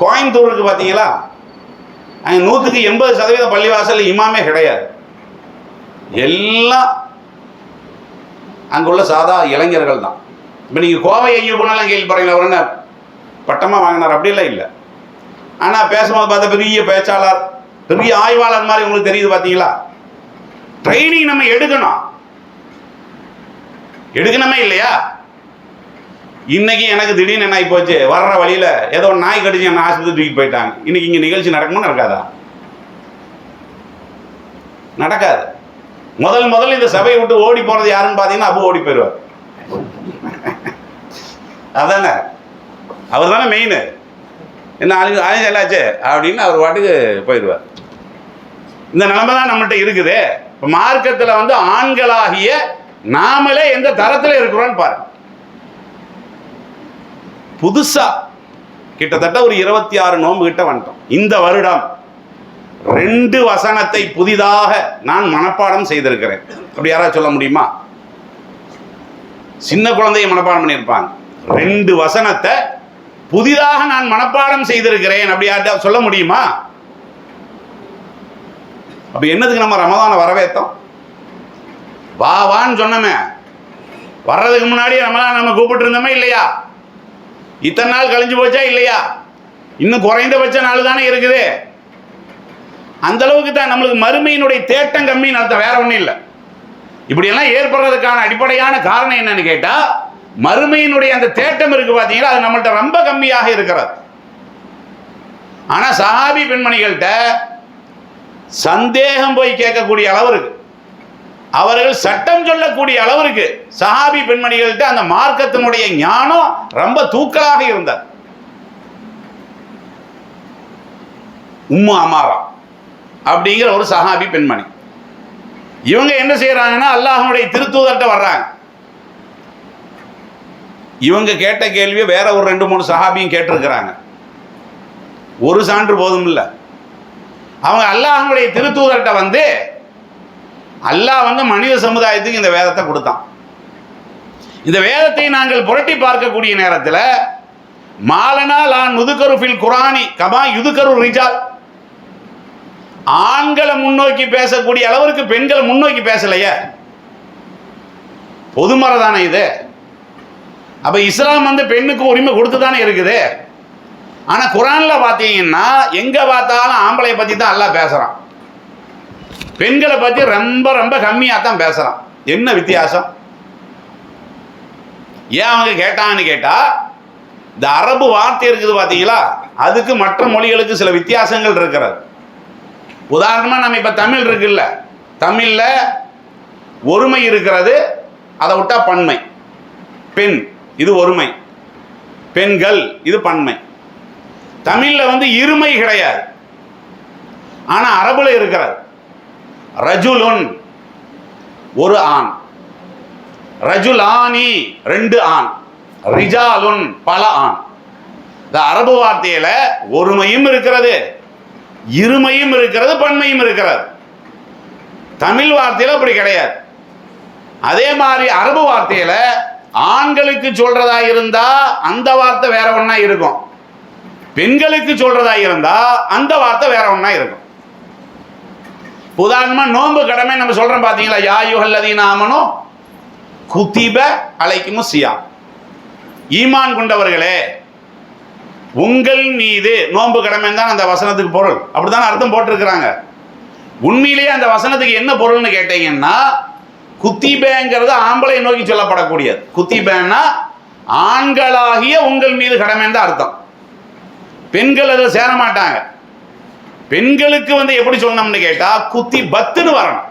கோயம்புத்தூர் இருக்கு பாத்தீங்களா, அங்க 100க்கு 80% பள்ளிவாசல் இமாமே கிடையாது. எல்லாம் அங்குள்ள சாதா இளைஞர்கள் தான். இப்ப நீங்க கோவை ஐயப்பனெல்லாம் கேள்விப்படுறீங்களா? அவர் என்ன பட்டமா வாங்கினார்? அப்படிலாம் இல்லை. ஆனா பேசும்போது பார்த்தா பெரிய பேச்சாளர், பெரிய ஆய்வாளர் மாதிரி உங்களுக்கு தெரியுது பாத்தீங்களா? ட்ரைனிங் நம்ம எடுக்கணுமே இல்லையா? இன்னைக்கு எனக்கு திடீர்னு என்ன ஆகி போச்சு, வர்ற வழியில ஏதோ ஒரு நாய் கடிச்சு என்ன ஆஸ்பத்திரி தூக்கிட்டு போயிட்டாங்க. இன்னைக்கு இங்க நிகழ்ச்சி நடக்குமா? நடக்காதா? நடக்காது. முதல் இந்த சபையை விட்டு ஓடி போறது யாருன்னு பாத்தீங்கன்னா அபு ஓடி போயிடுவார். அதானே, அவர் தானே மெயின். என்ன ஆளுங்க எல்லாச்சு அப்படின்னு அவர் பாட்டுக்கு போயிடுவார். இந்த நிலைமை தான் நம்மகிட்ட இருக்குது. இப்போ மார்க்கத்தில் ஆண்களாகிய நாமளே எந்த தரத்தில் இருக்கிறோன்னு பாருங்க. புதுசா கிட்டத்தட்ட ஒரு 26 நோன்பு கிட்ட வந்துட்டோம். இந்த வருடம் 2 வசனத்தை புதிதாக நான் மனப்பாடம் செய்திருக்கிறேன். அப்படி யாராவது சொல்ல முடியுமா? சின்ன குழந்தைய மனப்பாடம் பண்ணியிருப்பாங்க. 2 வசனத்தை புதிதாக நான் மனப்பாடம் செய்திருக்கிறேன். அப்படி யார்ட்ட சொல்ல முடியுமா? அப்ப என்னதுக்கு நம்ம ரமதானை வரவேற்றோம்? வான்னு சொன்னமே, வர்றதுக்கு முன்னாடி நம்ம கூப்பிட்டு இருந்தோமே இல்லையா? இத்தனை நாள் கழிஞ்சு போச்சா இல்லையா? இன்னும் குறைந்தபட்ச நாள் தானே இருக்குது. அந்த அளவுக்கு தான் நம்மளுக்கு மறுமையினுடைய தேட்டம் கம்மின்னு அர்த்தம், வேற ஒன்றும் இல்லை. இப்படியெல்லாம் ஏற்படுறதுக்கான அடிப்படையான காரணம் என்னன்னு கேட்டா, மறுமையினுடைய அந்த தேட்டம் இருக்கு பாத்தீங்களா, அது நம்மள்ட்ட ரொம்ப கம்மியாக இருக்கிறது. ஆனா சஹாபி பெண்மணிகள்கிட்ட சந்தேகம் போய் கேட்கக்கூடிய அளவு இருக்கு, அவர்கள் சட்டம் சொல்லக்கூடிய அளவு இருக்கு. சஹாபி பெண்மணிகள்கிட்ட அந்த மார்க்கத்தினுடைய ஞானம் ரொம்ப தூக்கலாக இருந்தார். உம்மு அமாரா அப்படிங்கிற ஒரு சஹாபி பெண்மணி, இவங்க என்ன செய்யறாங்கன்னா அல்லாஹ்வுடைய திருத்தூதர்கிட்ட வர்றாங்க. இவங்க கேட்ட கேள்வியை வேற ஒரு 2-3 சஹாபியும் கேட்டிருக்கிறாங்க. ஒரு சான்று போதும் இல்லை. அவங்க அல்லாஹ்வுடைய திருத்தூதர்கிட்ட அல்லாஹ் மனித சமுதாயத்துக்கு இந்த வேதத்தை கொடுத்தான். இந்த வேதத்தை நாங்கள் புரட்டி பார்க்கக்கூடிய நேரத்தில் மாலனா லா நுதுகரு ஃபில் குரானி கமா யுதுகரு ரிஜால், ஆண்களை முன்னோக்கி பேசக்கூடிய அளவிற்கு பெண்களை முன்னோக்கி பேசலையே, பொதுமறை தானே இது. அப்ப இஸ்லாம் வந்து பெண்ணுக்கு உரிமை கொடுத்து தானே இருக்குது. ஆனா குர்ஆன்ல பார்த்தீங்கன்னா எங்க பார்த்தாலும் ஆம்பளை பத்தி தான் அல்லாஹ் பேசுறான், பெண்களை பத்தி ரொம்ப ரொம்ப கம்மியா தான் பேசுறான். என்ன வித்தியாசம்? ஏன் அவங்க கேட்டாங்கன்னு கேட்டா, இந்த அரபு வார்த்தை இருக்குது பார்த்தீங்களா, அதுக்கு மற்ற மொழிகளுக்கு சில வித்தியாசங்கள் இருக்கிறது. உதாரணமாக நம்ம இப்போ தமிழ் இருக்குல்ல, தமிழில் ஒருமை இருக்கிறது, அதை விட்டா பன்மை. பெண் இது ஒருமை, பெண்கள் இது பன்மை. தமிழில் வந்து இருமை கிடையாது, ஆனால் அரபுல இருக்கிறது. ரஜுலுன் ஒரு ஆண், ரஜுலானி ரெண்டு ஆண், ரிஜாலுன் பல ஆண். இந்த அரபு வார்த்தையில ஒருமையும் இருக்கிறது, இருமையும் இருக்கிறது, பன்மையும் இருக்கிறது. தமிழ் வார்த்தையில அப்படி கிடையாது. அதே மாதிரி அரபு வார்த்தையில ஆண்களுக்கு சொல்றதா இருந்தா அந்த வார்த்தை வேற ஒண்ணா இருக்கும், பெண்களுக்கு சொல்றதா இருந்தா அந்த வார்த்தை வேற ஒண்ணா இருக்கும். உதாரணமா நோன்பு கடமை நம்ம சொல்றோம் பாத்தீங்களா, யா அய்யுஹல்லதீன ஆமனூ குதிப அலைக்குமுஸ் ஸியாம், ஈமான் கொண்டவர்களே உங்கள் மீது நோன்பு கடமை தான் அந்த வசனத்துக்கு பொருள். அப்படித்தானே அர்த்தம் போட்டிருக்கிறாங்க. உண்மையிலேயே அந்த வசனத்துக்கு என்ன பொருள்னு கேட்டீங்கன்னா, குத்திபேங்கிறது ஆம்பளை நோக்கி சொல்லப்படக்கூடியது. குத்திபேன்னா ஆண்களாகிய உங்கள் மீது கடமை தான் அர்த்தம். பெண்கள் அதில் சேர மாட்டாங்க. பெண்களுக்கு வந்து எப்படி சொல்லணும்னு கேட்டா குத்தி பத்துன்னு வரணும்.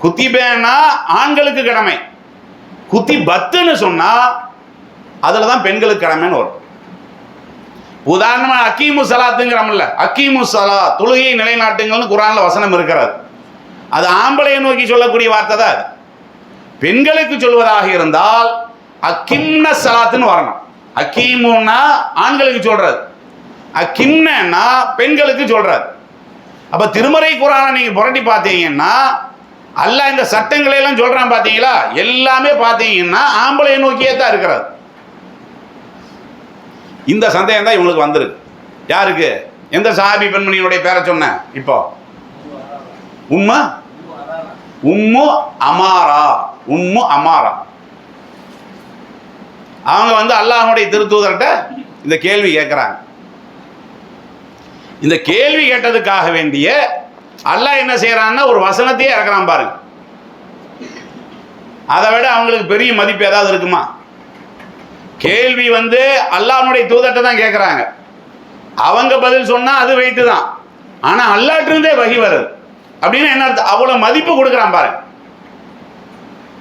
குத்திபேன்னா ஆண்களுக்கு கடமை, குத்தி பத்துன்னு சொன்னா அதுல தான் பெண்களுக்கு கடமைன்னு வரும். உதாரணமா அக்கீமு சலாத்துங்கிறோம்ல, அக்கீமு சலா தொழுகையை நிலைநாட்டுங்கள்னு குர்ஆன்ல வசனம் இருக்கிறது. அது ஆம்பளையை நோக்கி சொல்லக்கூடிய வார்த்தை தான். அது பெண்களுக்கு சொல்வதாக இருந்தால் அக்கிம்ன சலாத்துன்னு வரணும். அக்கீமுன்னா ஆண்களுக்கு சொல்றது, அக்கிம்னா பெண்களுக்கு சொல்றது. அப்ப திருமறை குர்ஆனை நீங்க புரட்டி பார்த்தீங்கன்னா அல்லாஹ் இந்த சட்டங்களை எல்லாம் சொல்றான் பாத்தீங்களா, எல்லாமே பாத்தீங்கன்னா ஆம்பளையை நோக்கியே தான் இருக்கிறது. இந்த சந்தேகம் தான் இவங்களுக்கு வந்திருக்கு. யாருக்கு? எந்த சஹாபி பெண்மணியினுடைய பேரை சொன்ன? இப்போ உம்மு அமாரா, உம்மு அமாரா. அவங்க வந்து அல்லாஹ்வுடைய திருத்தூதர்கிட்ட இந்த கேள்வி கேட்கிறாங்க. இந்த கேள்வி கேட்டதுக்காக வேண்டிய அல்லாஹ் என்ன செய்யறான்னா ஒரு வசனத்தையே இறக்குறான் பாருங்க. அதை விட அவங்களுக்கு பெரிய மதிப்பு ஏதாவது இருக்குமா? கேள்வி வந்து அல்லாஹ்வுடைய தூதர்கிட்ட தான் கேட்குறாங்க. அவங்க பதில் சொன்னா அது வெயிட்டு தான், ஆனா அல்லாஹ்ட்ட இருந்தே வஹி வருது அப்படின்னு என்ன அர்த்தம்? அவ்வளவு மதிப்பு கொடுக்குறான் பாருங்க.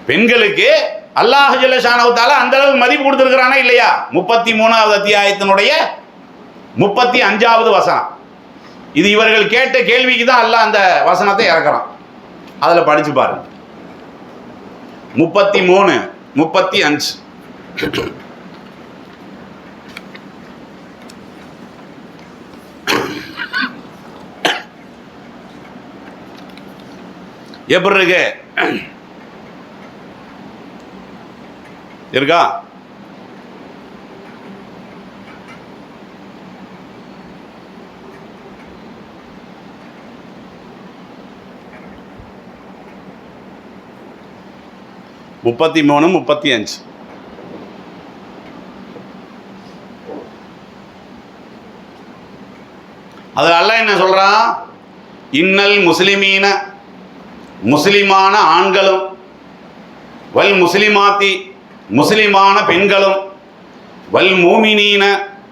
பெண்களுக்கு அல்லாஹ் ஜல்ல ஷானஹு தஆலா அந்த அளவுக்கு மதிப்பு கொடுத்துருக்கிறானா இல்லையா? 33வது அத்தியாயத்தினுடைய 35வது வசனம். இது இவர்கள் கேட்ட கேள்விக்கு தான் அல்லாஹ் அந்த வசனத்தை இறக்குறான். அதுல படிச்சு பாருங்க. 33, 35. எப்படி இருக்கு? இருக்கா? முப்பத்தி 35. அதில் அல்லாஹ் என்ன சொல்றான்? இன்னல் முஸ்லிமீன, முஸ்லிமான ஆண்களும், வல் முஸ்லிமாத்தி, முஸ்லிமான பெண்களும், வல் மூமினீன,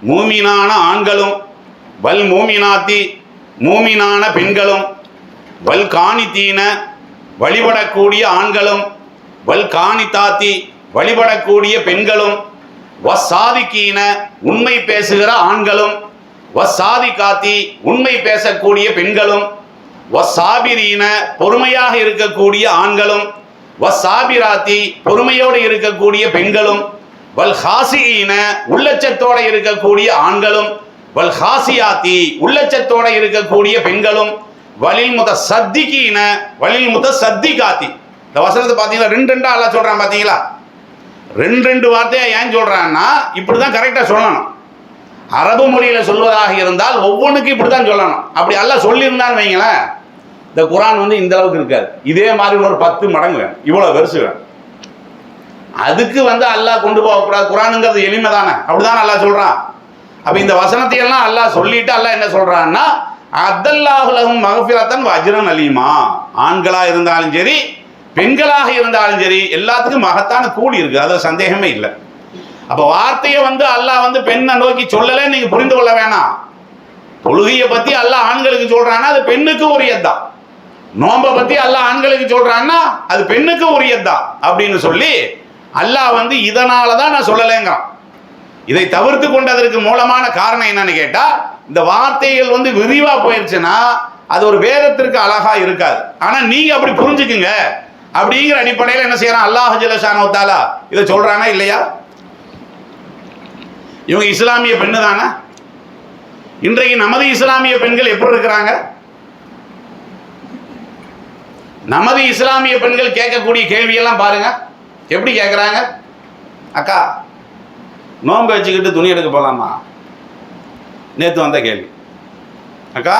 மூமினான ஆண்களும், வல் மூமினாத்தி, மூமினான பெண்களும், வல் காணித்தீன, வழிபடக்கூடிய ஆண்களும், வல் காணித்தாத்தி, வழிபடக்கூடிய பெண்களும், வசாதிக்கீன, உண்மை பேசுகிற ஆண்களும், வசாதிகாத்தி, உண்மை பேசக்கூடிய பெண்களும், வசாபிரீன, பொறுமையாக இருக்கக்கூடிய ஆண்களும், வசாபிராத்தி, பொறுமையோடு இருக்கக்கூடிய பெண்களும், வல் ஹாசிஈன, உள்ளச்சத்தோட இருக்கக்கூடிய ஆண்களும், வல் ஹாசியாத்தி, உள்ளச்சத்தோட இருக்கக்கூடிய பெண்களும், வலில் முத்தசத்திகீன, வலில் முத்தசத்திகாத்தி. இந்த வசனத்தை பார்த்தீங்களா, ரெண்டா அல்லாஹ் சொல்றான் பார்த்தீங்களா? ரெண்டு வார்த்தையா ஏன் சொல்றான்னா இப்படிதான் கரெக்டா சொல்லணும். அரபு மொழியில சொல்வதாக இருந்தால் ஒவ்வொன்றுக்கும் இப்படித்தான் சொல்லணும். அப்படி அல்லாஹ் சொல்லியிருந்தான்னு வைங்களேன், இந்த குரான் வந்து இந்த அளவுக்கு இருக்காது. இதே மாதிரி ஒரு 10 மடங்கு வேணும், இவ்வளவு பெருசு வேணும். அதுக்கு வந்து அல்லாஹ் கொண்டு போகக்கூடாது. குரானுங்கிறது எளிமை தானே, அப்படிதான் அல்லாஹ் சொல்றான். அப்ப இந்த வசனத்தை எல்லாம் அல்லாஹ் சொல்லிட்டு அல்லாஹ் என்ன சொல்றான்னா, அத்தல்லாஹு லஹும் மக்ஃபிரத்தன் வ அஜ்ரன் அலீமா. ஆண்களா இருந்தாலும் சரி, பெண்களாக இருந்தாலும் சரி, எல்லாத்துக்கும் மகத்தான கூலி இருக்கு, அது சந்தேகமே இல்லை. அப்ப வார்த்தையை வந்து அல்லாஹ் வந்து பெண்ணை நோக்கி சொல்லல, நீங்க புரிந்து கொள்ள வேணாம். தொழுகையை பத்தி அல்லாஹ் ஆண்களுக்கு சொல்றான்னா அது பெண்ணுக்கு உரியதுதான். நோன்பை பத்தி அல்லாஹ் ஆண்களுக்கு சொல்றான்னா அது பெண்ணுக்கு உரியதுதான் அப்படின்னு சொல்லி அல்லாஹ் வந்து இதனாலதான் நான் சொல்லலைங்கிறான். இதை தவிர்த்து கொண்டதற்கு மூலமான காரணம் என்னன்னு கேட்டா, இந்த வார்த்தைகள் வந்து விரிவா போயிருச்சுன்னா அது ஒரு வேதத்திற்கு அழகா இருக்காது. ஆனா நீங்க அப்படி புரிஞ்சுக்குங்க அப்படிங்கிற அடிப்படையில் என்ன செய்யறான் அல்லாஹ் ஜல்ல ஷானஹு வ தஆலா இதை சொல்றானா இல்லையா? இவங்க இஸ்லாமிய பெண்ணு தானே. இன்றைக்கு நமது இஸ்லாமிய பெண்கள் எப்படி இருக்கிறாங்க? நமது இஸ்லாமிய பெண்கள் கேட்கக்கூடிய கேள்வியெல்லாம் பாருங்க, எப்படி கேட்குறாங்க. அக்கா நோன்பு வச்சுக்கிட்டு துணி எடுக்க போகலாமா? நேற்று வந்த கேள்வி. அக்கா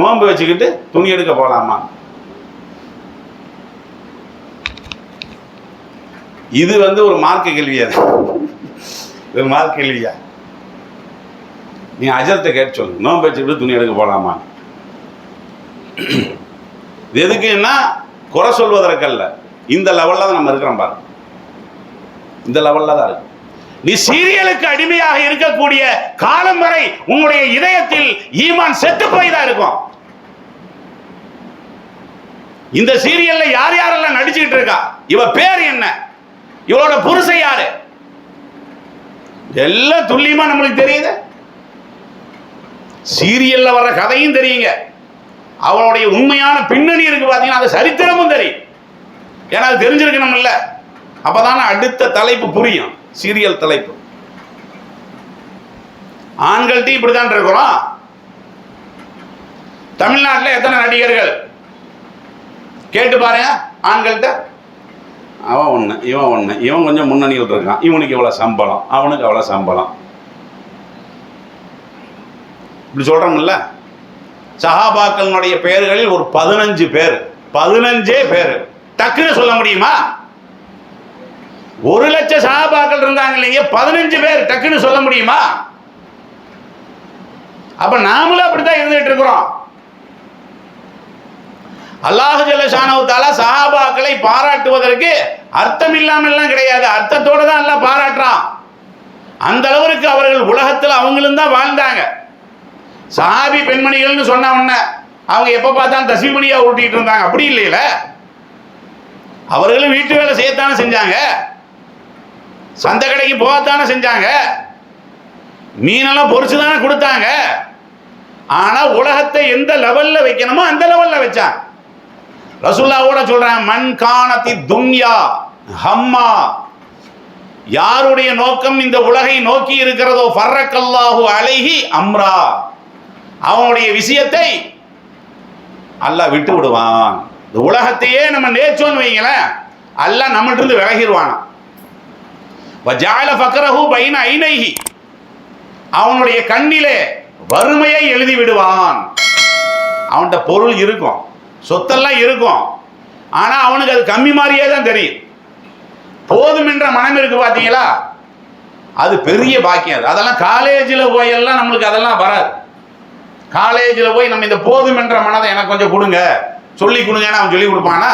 நோன்பு வச்சுக்கிட்டு துணி எடுக்க போகலாமா? இது வந்து ஒரு மார்க்க கேள்வியா? இது மார்க்க கேள்வியா? நீ அஜர்த்தை கேட்டு சொல்லு, நோன்பு வச்சுக்கிட்டு துணி எடுக்க போகலாமா? எதுக்குன்னா குறை சொல்வதற்கல்ல, இந்த லெவலில் தான் நம்ம இருக்கிறோம் பாரு, இந்த லெவலில் தான் இருக்கு. நீ சீரியலுக்கு அடிமையாக இருக்கக்கூடிய காலம் வரை உன்னுடைய இதயத்தில் ஈமான் செத்து போய் தான் இருக்கும். இந்த சீரியல்ல யார் யாரெல்லாம் நடிச்சுட்டு இருக்கா, இவ பேர் என்ன, இவளோட புருஷன் யாரு, எல்லாம் துல்லியமா நம்மளுக்கு தெரியுது. சீரியல்ல வர்ற கதையும் தெரியுங்க, அவளுடைய உண்மையான பின்னணி இருக்கு பாத்தீங்கன்னா, அந்த சரித்திரமும் தெரியும். ஏன்னா அது தெரிஞ்சிருக்கணும் இல்ல, அப்பதானே அடுத்த தலைப்பு புரியும். சீரியல் தலைப்பு ஆண்கள்ட்ட இப்படிதான் இருக்கிறோம். தமிழ்நாட்டில் எத்தனை நடிகர்கள் கேட்டு பாருங்க ஆண்கள்ட்ட. அவன் ஒண்ணு, இவன் ஒண்ணு, இவன் கொஞ்சம் முன்னணியில் இருக்கான், இவனுக்கு இவ்வளவு சம்பளம், அவனுக்கு அவ்வளவு சம்பளம், இப்படி சொல்றோம்ல. சஹாபாக்களுடைய பெயர்களில் ஒரு 15 பேர், 15 பேர் டக்குன்னு சொல்ல முடியுமா? 1,00,000 சஹாபாக்கள் இருந்தாங்க இல்லைங்க, 15 பேர் டக்குன்னு சொல்ல முடியுமா? அப்ப நாமளும் அப்படித்தான் இருந்துட்டு இருக்கிறோம். அல்லாஹ் ஜல்ல ஷானஹு வ தஆலா சஹாபாக்களை பாராட்டுவதற்கு அர்த்தம் இல்லாமல்லாம் கிடையாது, அர்த்தத்தோட தான் அல்லாஹ் பாராட்டுறான். அந்த அளவுக்கு அவர்கள் உலகத்தில் அவங்களும் தான் வாழ்ந்தாங்க. சஹாபி பெண்மணிகள்னு சொன்ன உடனே அவங்க எப்ப பார்த்தாலும் தஸ்பீஹ் ஊட்டிட்டு இருந்தாங்க, அப்படி இல்லையில. அவர்களும் வீட்டு வேலை செய்யத்தானே செஞ்சாங்க, சந்தை கடைக்கு போகத்தானே செஞ்சாங்க, மீனெல்லாம் பொறிச்சு தானே கொடுத்தாங்க. ஆனா உலகத்தை எந்த லெவல்ல வைக்கணுமோ அந்த லெவல்ல வச்சாங்க. ரசூலுல்லாஹ் சொல்றாங்க, மன் கானத்தி துன்யா ஹம்மா, யாருடைய நோக்கம் இந்த உலகை நோக்கி இருக்கிறதோ ஃபர்ரக்கல்லாஹு அலைஹி அம்ரா, அவனுடைய விஷயத்தை அல்லாஹ் விட்டு விடுவான். இந்த உலகத்தையே நம்ம நேச்சோன்னு வைங்களேன், அல்லாஹ் நம்மகிட்ட இருந்து விலகிடுவான். வஜஅல ஃபக்ரஹு பைன ஐனைஹி, அவனுடைய கண்ணிலே வறுமையை எழுதி விடுவான். அவன்கிட்ட பொருள் இருக்கும், சொத்தெல்லாம் இருக்கும், ஆனா அவனுக்கு அது கம்மி மாதிரியே தான் தெரியும். போதும் என்ற மனம் இருக்கு பாத்தீங்களா, அது பெரிய பாக்கியம். அதெல்லாம் காலேஜில் போயெல்லாம் நம்மளுக்கு அதெல்லாம் வராது. காலேஜில் போய் நம்ம இந்த போதும் என்ற மனதை எனக்கு கொஞ்சம் கொடுங்க, சொல்லி கொடுங்கன்னா அவன் சொல்லி கொடுப்பானா?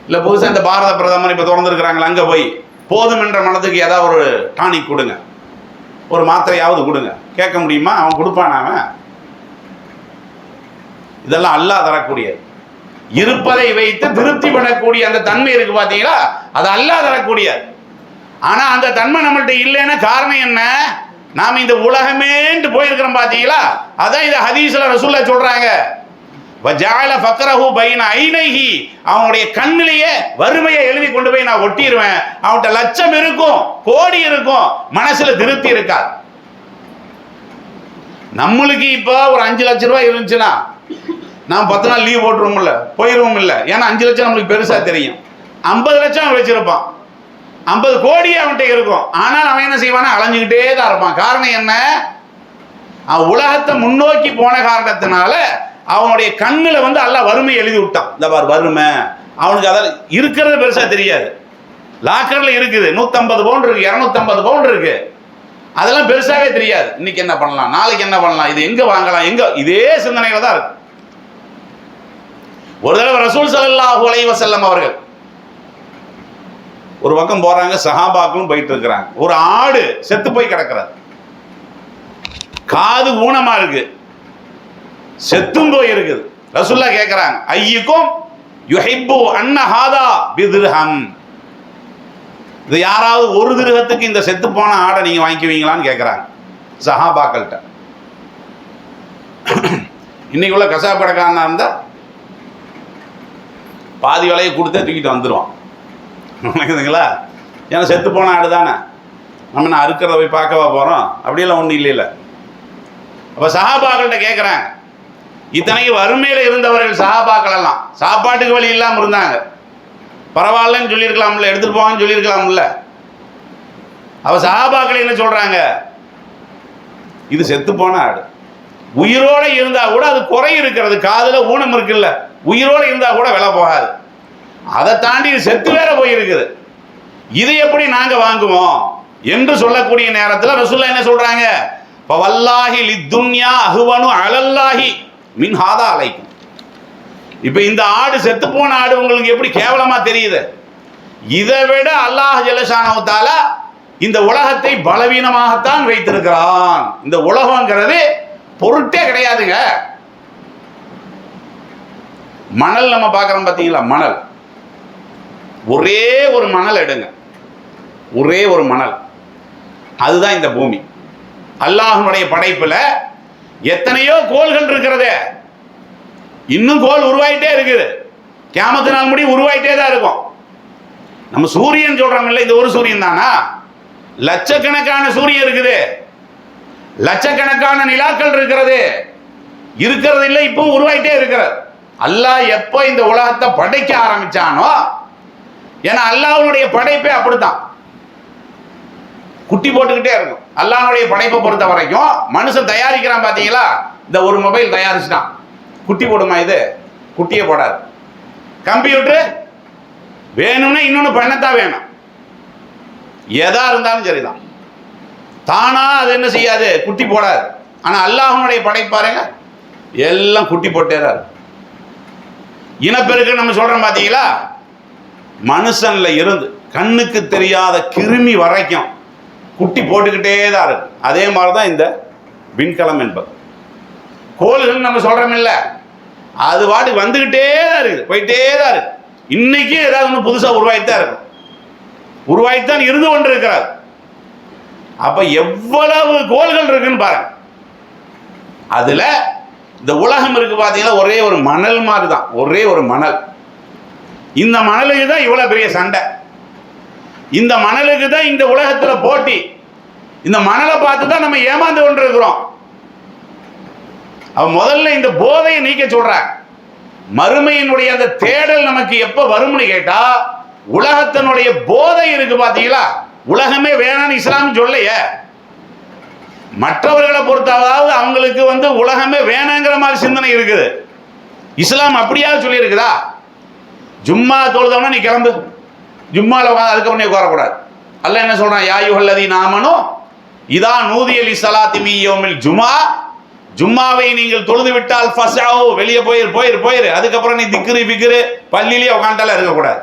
இல்ல புதுசாக இந்த பாரத பிரதமர் இப்ப திறந்துருக்கிறாங்களா, அங்க போய் போதும் என்ற மனதுக்கு ஏதாவது ஒரு டானிக் கொடுங்க, ஒரு மாத்திரையாவது கொடுங்க, கேட்க முடியுமா? அவன் கொடுப்பானா? அவன் இதெல்லாம் அல்லாஹ் தரக்கூடியது. இருப்பதை வைத்து திருப்தி படக்கூடிய அந்த தன்மை இருக்கு பாத்தீங்களா, அது அல்லாஹ் தரக்கூடியது. ஆனா அந்த தன்மை நம்மள்ட்ட இல்லைன்னா காரணம் என்ன? நாம இந்த உலகமேன்ட்டு போயிருக்கிறோம் பாத்தீங்களா. அதான் இந்த ஹதீஸ்ல ரசூலுல்லாஹ் சொல்றாங்க, வஜஅல ஃபக்ரஹு பைன ஐனைஹி, அவனுடைய கண்ணிலேயே வறுமையை எழுதி கொண்டு போய் நான் ஒட்டிடுவேன். அவன்கிட்ட லட்சம் இருக்கும், கோடி இருக்கும், மனசுல திருப்தி இருக்காது. நம்மளுக்கு இப்போ ஒரு 5 லட்சம் ரூபாய் இருந்துச்சுன்னா நாம் 10 நாள் லீவ் போட்டுருவோம் இல்லை, போயிடுவோம் இல்லை. ஏன்னா 5 லட்சம் நம்மளுக்கு பெருசா தெரியும். 50 லட்சம் வச்சிருப்பான். 50 கோடி அவன்கிட்ட இருக்கும். ஆனால் அவன் என்ன செய்வானா, அலைஞ்சுக்கிட்டே தான் இருப்பான். காரணம் என்ன? அவன் உலகத்தை முன்னோக்கி போன காரணத்தினால அவனுடைய கண்ணில் வந்து அல்லாஹ் வறுமை எழுதி விட்டான். இந்த பார் வறுமை, அவனுக்கு அதால் இருக்கிறது பெருசா தெரியாது. லாக்கர்ல இருக்குது 150 பவுண்ட் இருக்கு, 250 பவுண்ட் இருக்கு, அதெல்லாம் பெருசாவே தெரியாது. இன்னைக்கு என்ன பண்ணலாம், நாளைக்கு என்ன பண்ணலாம், இது எங்க வாங்கலாம், எங்க, இதே சிந்தனையில தான் இருக்கு. ஒரு தடவை ரசூல் ஸல்லல்லாஹு அலைஹி வஸல்லம் அவர்கள் ஒரு பக்கம் போறாங்க, சஹாபாக்களும் போயிட்டு இருக்கிறாங்க. ஒரு ஆடு செத்து போய் கிடக்கிறது, காது ஊனமா இருக்கு, செத்தும் போய் இருக்குது. ரசூலுல்லாஹ் கேட்கிறாங்க, ஐயுக்கும் யுஹிப்பு அன்ன ஹாதா பிதிர்ஹம், இது யாராவது ஒரு திருகத்துக்கு இந்த செத்து போன ஆடை நீங்க வாங்கிக்குவீங்களான்னு கேட்கிறாங்க சஹாபாக்கள்கிட்ட. இன்னைக்கு உள்ள கசாப் கடைக்காரனா இருந்தா பாதி விலையை கொடுத்தே தூக்கிட்டு வந்துடுவான். நினைக்குதுங்களா? ஏன்னா செத்து போன ஆடு தானே, நம்ம நான் அறுக்கிறத போய் பார்க்கவா போகிறோம்? அப்படியெல்லாம் ஒன்றும் இல்லை. அப்போ சஹாபாக்கள்கிட்ட கேட்குறாங்க, இத்தனைக்கு வறுமையில் இருந்தவர்கள் சஹாபாக்கள் எல்லாம் சாப்பாட்டுக்கு வழி இல்லாமல் இருந்தாங்க, பரவாயில்லன்னு சொல்லியிருக்கலாம்ல, எடுத்துகிட்டு போவான்னு சொல்லியிருக்கலாம்ல. அவ சஹாபாக்கள் என்ன சொல்கிறாங்க, இது செத்து போன ஆடு, உயிரோடு இருந்தால் கூட அது குறை இருக்கிறது, காதில் ஊனம் இருக்குல்ல, உயிரோடு இருந்தால் கூட விலை போகாது, அதை தாண்டி இது செத்து வேற போயிருக்குது, இது எப்படி நாங்கள் வாங்குவோம் என்று சொல்லக்கூடிய நேரத்தில் ரசூலுல்லாஹ் என்ன சொல்கிறாங்க, வல்லாஹி லித்துன்யா அஹ்வனு அலல்லாஹி மின் ஹாதா அலைக்கும். இப்போ இந்த ஆடு செத்து போன ஆடு உங்களுக்கு எப்படி கேவலமா தெரியுது? இதை விட அல்லாஹ் ஜல்லஷானஹு தஆலா இந்த உலகத்தை பலவீனமாகத்தான் வைத்திருக்கிறான். இந்த உலகங்கிறது பொருட்டே கிடையாதுங்க. மணல் நம்ம பார்க்குறோம் பார்த்தீங்களா, மணல், ஒரே ஒரு மணல் எடுங்க, ஒரே ஒரு மணல், அதுதான் இந்த பூமி. அல்லாஹ்வுடைய படைப்புல எத்தனையோ கோள்கள் இருக்கிறதே, இன்னும் கோள் உருவாயிட்டே இருக்குது, கியாமத்து நாள் முடி உருவாயிட்டே தான் இருக்கும். நம்ம சூரியன் சொல்றோம் இல்லை, இந்த ஒரு சூரியன் தானா? லட்சக்கணக்கான சூரியன் இருக்குது, லட்சக்கணக்கான நிலாக்கள் இருக்கிறது, இருக்கிறது இல்லை, இப்போ உருவாயிட்டே இருக்கிறது. அல்லாஹ் எப்போ இந்த உலகத்தை படைக்க ஆரம்பிச்சானோ, ஏன்னா அல்லாஹ்வுடைய படைப்பே அப்படித்தான், குட்டி போட்டுக்கிட்டே இருக்கும். அல்லாஹ்வுடைய படைப்பை பொறுத்த வரைக்கும் மனுஷன் தயாரிக்கிறான் பார்த்தீங்களா, இந்த ஒரு மொபைல் தயாரிச்சுட்டான், குட்டி போடுமா? இது குட்டியே போடாது. கம்ப்யூட்டர் வேணும்னா இன்னொன்று பண்ணத்தான் வேணும், எதா இருந்தாலும் சரிதான், தானா அது என்ன செய்யாது, குட்டி போடாது. ஆனால் அல்லாஹ்வுடைய படைப்பாருங்க எல்லாம் குட்டி போட்டே தான் இருக்கு. இனப்பெருக்கு நம்ம சொல்றோம் பார்த்தீங்களா, மனுஷன்ல இருந்து கண்ணுக்கு தெரியாத கிருமி வரைக்கும் குட்டி போட்டுக்கிட்டே தான் இருக்கு. அதே மாதிரி தான் இந்த விண்கலம் என்பது. கோள்கள் நம்ம சொல்றோம் இல்லை, அது வாட்டி வந்துகிட்டே தான் இருக்குது, போயிட்டே தான் இருக்கு. இன்னைக்கு ஏதாவது ஒன்று புதுசாக உருவாகித்தான் இருக்கும், உருவாகித்தான் இருந்து கொண்டு இருக்கிறார். அப்ப எவ்வளவு கோள்கள் இருக்குன்னு பாருங்க. அதுல இந்த உலகம் இருக்கு பார்த்தீங்கன்னா, ஒரே ஒரு மணல் மாதிரி தான், ஒரே ஒரு மணல். இந்த மணலுக்கு தான் இவ்வளவு பெரிய சண்டை, இந்த மணலுக்கு தான் இந்த உலகத்துல போட்டி. இந்த மணலை பார்த்து தான் நம்ம ஏமாந்து கொண்டு இருக்கிறோம். அவன் முதல்ல இந்த போதையை நீக்க சொல்றான். மறுமையினுடைய அந்த தேடல் நமக்கு எப்ப வரும்னு கேட்டா, உலகத்தினுடைய போதை இருக்கு பாத்தீங்களா, உலகமே வேணான்னு இஸ்லாம் சொல்லையே. மற்றவர்களை பொறுத்தாவது அவங்களுக்கு வந்து உலகமே வேணாங்கிற மாதிரி சிந்தனை இருக்குது. இஸ்லாம் அப்படியாவது சொல்லி இருக்குதா? ஜும்மா தொழுதவனா நீ கிளம்பு, ஜும்மால உட்காந்து அதுக்கப்புறம் நீ உட்காரக்கூடாது. அல்லாஹ் என்ன சொல்றான், யா அய்யுஹல்லதீன ஆமனூ இதா நூதிய லிஸ்ஸலாத்தி மின் யௌமில் ஜும்ஆ, ஜும்மாவை நீங்கள் தொழுது விட்டால் ஃபஸ்அவு, வெளியே போயிரு. அதுக்கப்புறம் நீ திக்ரு பிக்ரு பள்ளியிலேயே உட்காந்துட்டால இருக்கக்கூடாது.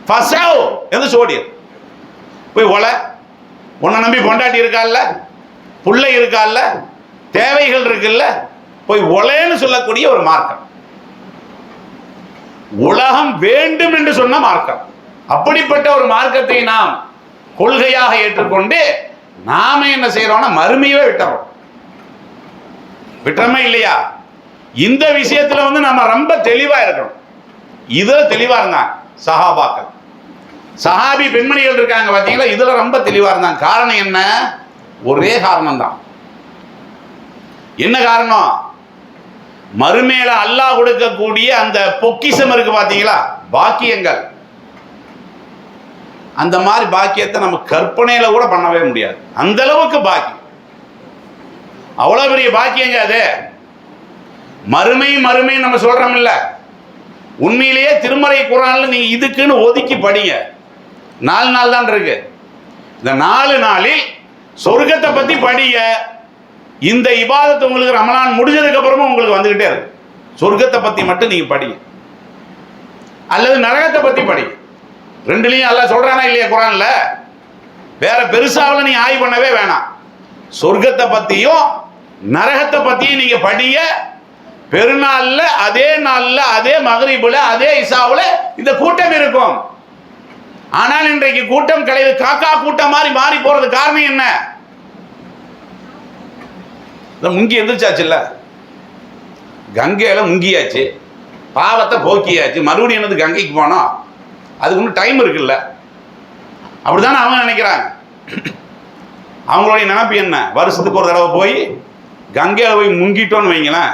ஃபஸ்அவு என்று சோடியர் போய் ஒலை, உன்னை நம்பி பொண்டாட்டி இருக்கால்ல, பிள்ளை இருக்கால்ல, தேவைகள் இருக்குல்ல, போய் ஒலைன்னு சொல்லக்கூடிய ஒரு மார்க்கம். உலகம் வேண்டும் என்று சொன்ன மார்க்கம். அப்படிப்பட்ட ஒரு மார்க்கத்தை நாம் கொள்கையாக ஏற்றுக்கொண்டு நாம என்ன செய்யறோம்னா மறுமையவே விட்டுறோமே இல்லையா? இந்த விஷயத்துல வந்து நம்ம ரொம்ப தெளிவா இருக்கணும். இதுல தெளிவா இருந்தாங்க சஹாபாக்கள், சஹாபி பெண்மணிகள் இருக்காங்க பாத்தீங்களா, இதுல ரொம்ப தெளிவா இருந்தாங்க. காரணம் என்ன? ஒரே காரணம் தான். என்ன காரணம்? மறுமையில அல்லாஹ் கொடுக்கக்கூடிய அந்த பொக்கிஷம் இருக்கு பாத்தீங்களா, பாக்கியங்கள், அந்த மாதிரி பாக்கியத்தை நம்ம கற்பனையில கூட பண்ணவே முடியாது. அந்த அளவுக்கு பாக்கியம், அவ்வளவு பெரிய பாக்கியங்க அது. மறுமை மறுமை நம்ம சொல்றோம் இல்ல, உண்மையிலேயே திருமறை குர்ஆன்ல நீங்க இதுக்குன்னு ஒதுக்கி படிங்க. 4 நாள் தான் இருக்கு. இந்த 4 நாளில் சொர்க்கத்தை பத்தி படிங்க. இந்த இபாதத்து உங்களுக்கு ரமலான் முடிஞ்சதுக்கு அப்புறமும் உங்களுக்கு வந்துகிட்டே இருக்கு. சொர்க்கத்தை பத்தி மட்டும் நீங்க படிங்க, அல்லது நரகத்தை பத்தி படிங்க. ரெண்டுலையும் அல்லாஹ் சொல்றானா இல்லையா குர்ஆன்ல? வேற பெருசாவில் நீ ஆய்வு பண்ணவே வேணாம். சொர்க்கத்தை பத்தியும் நரகத்தை பத்தியும் நீங்க படிங்க. பெருநாள்ல அதே நாள்ல அதே மகரிபுல அதே இசாவுல இந்த கூட்டம் இருக்கும். ஆனால் இன்றைக்கு கூட்டம் கிடையாது, காக்கா கூட்டம் மாதிரி மாறி போறது காரணம் என்ன? முங்கி எந்திரிச்சாச்சு இல்ல, கங்கையில முங்கியாச்சு, பாவத்தை போக்கியாச்சு, மறுபடியும் என்னது கங்கைக்கு போனோம்? அதுக்கு இன்னும் டைம் இருக்குல்ல. அப்படித்தானே அவங்க நினைக்கிறாங்க. அவங்களுடைய நினைப்பு என்ன? வருஷத்துக்கு ஒரு தடவை போய் கங்கையில போய் முங்கிட்டோன்னு வைங்களேன்,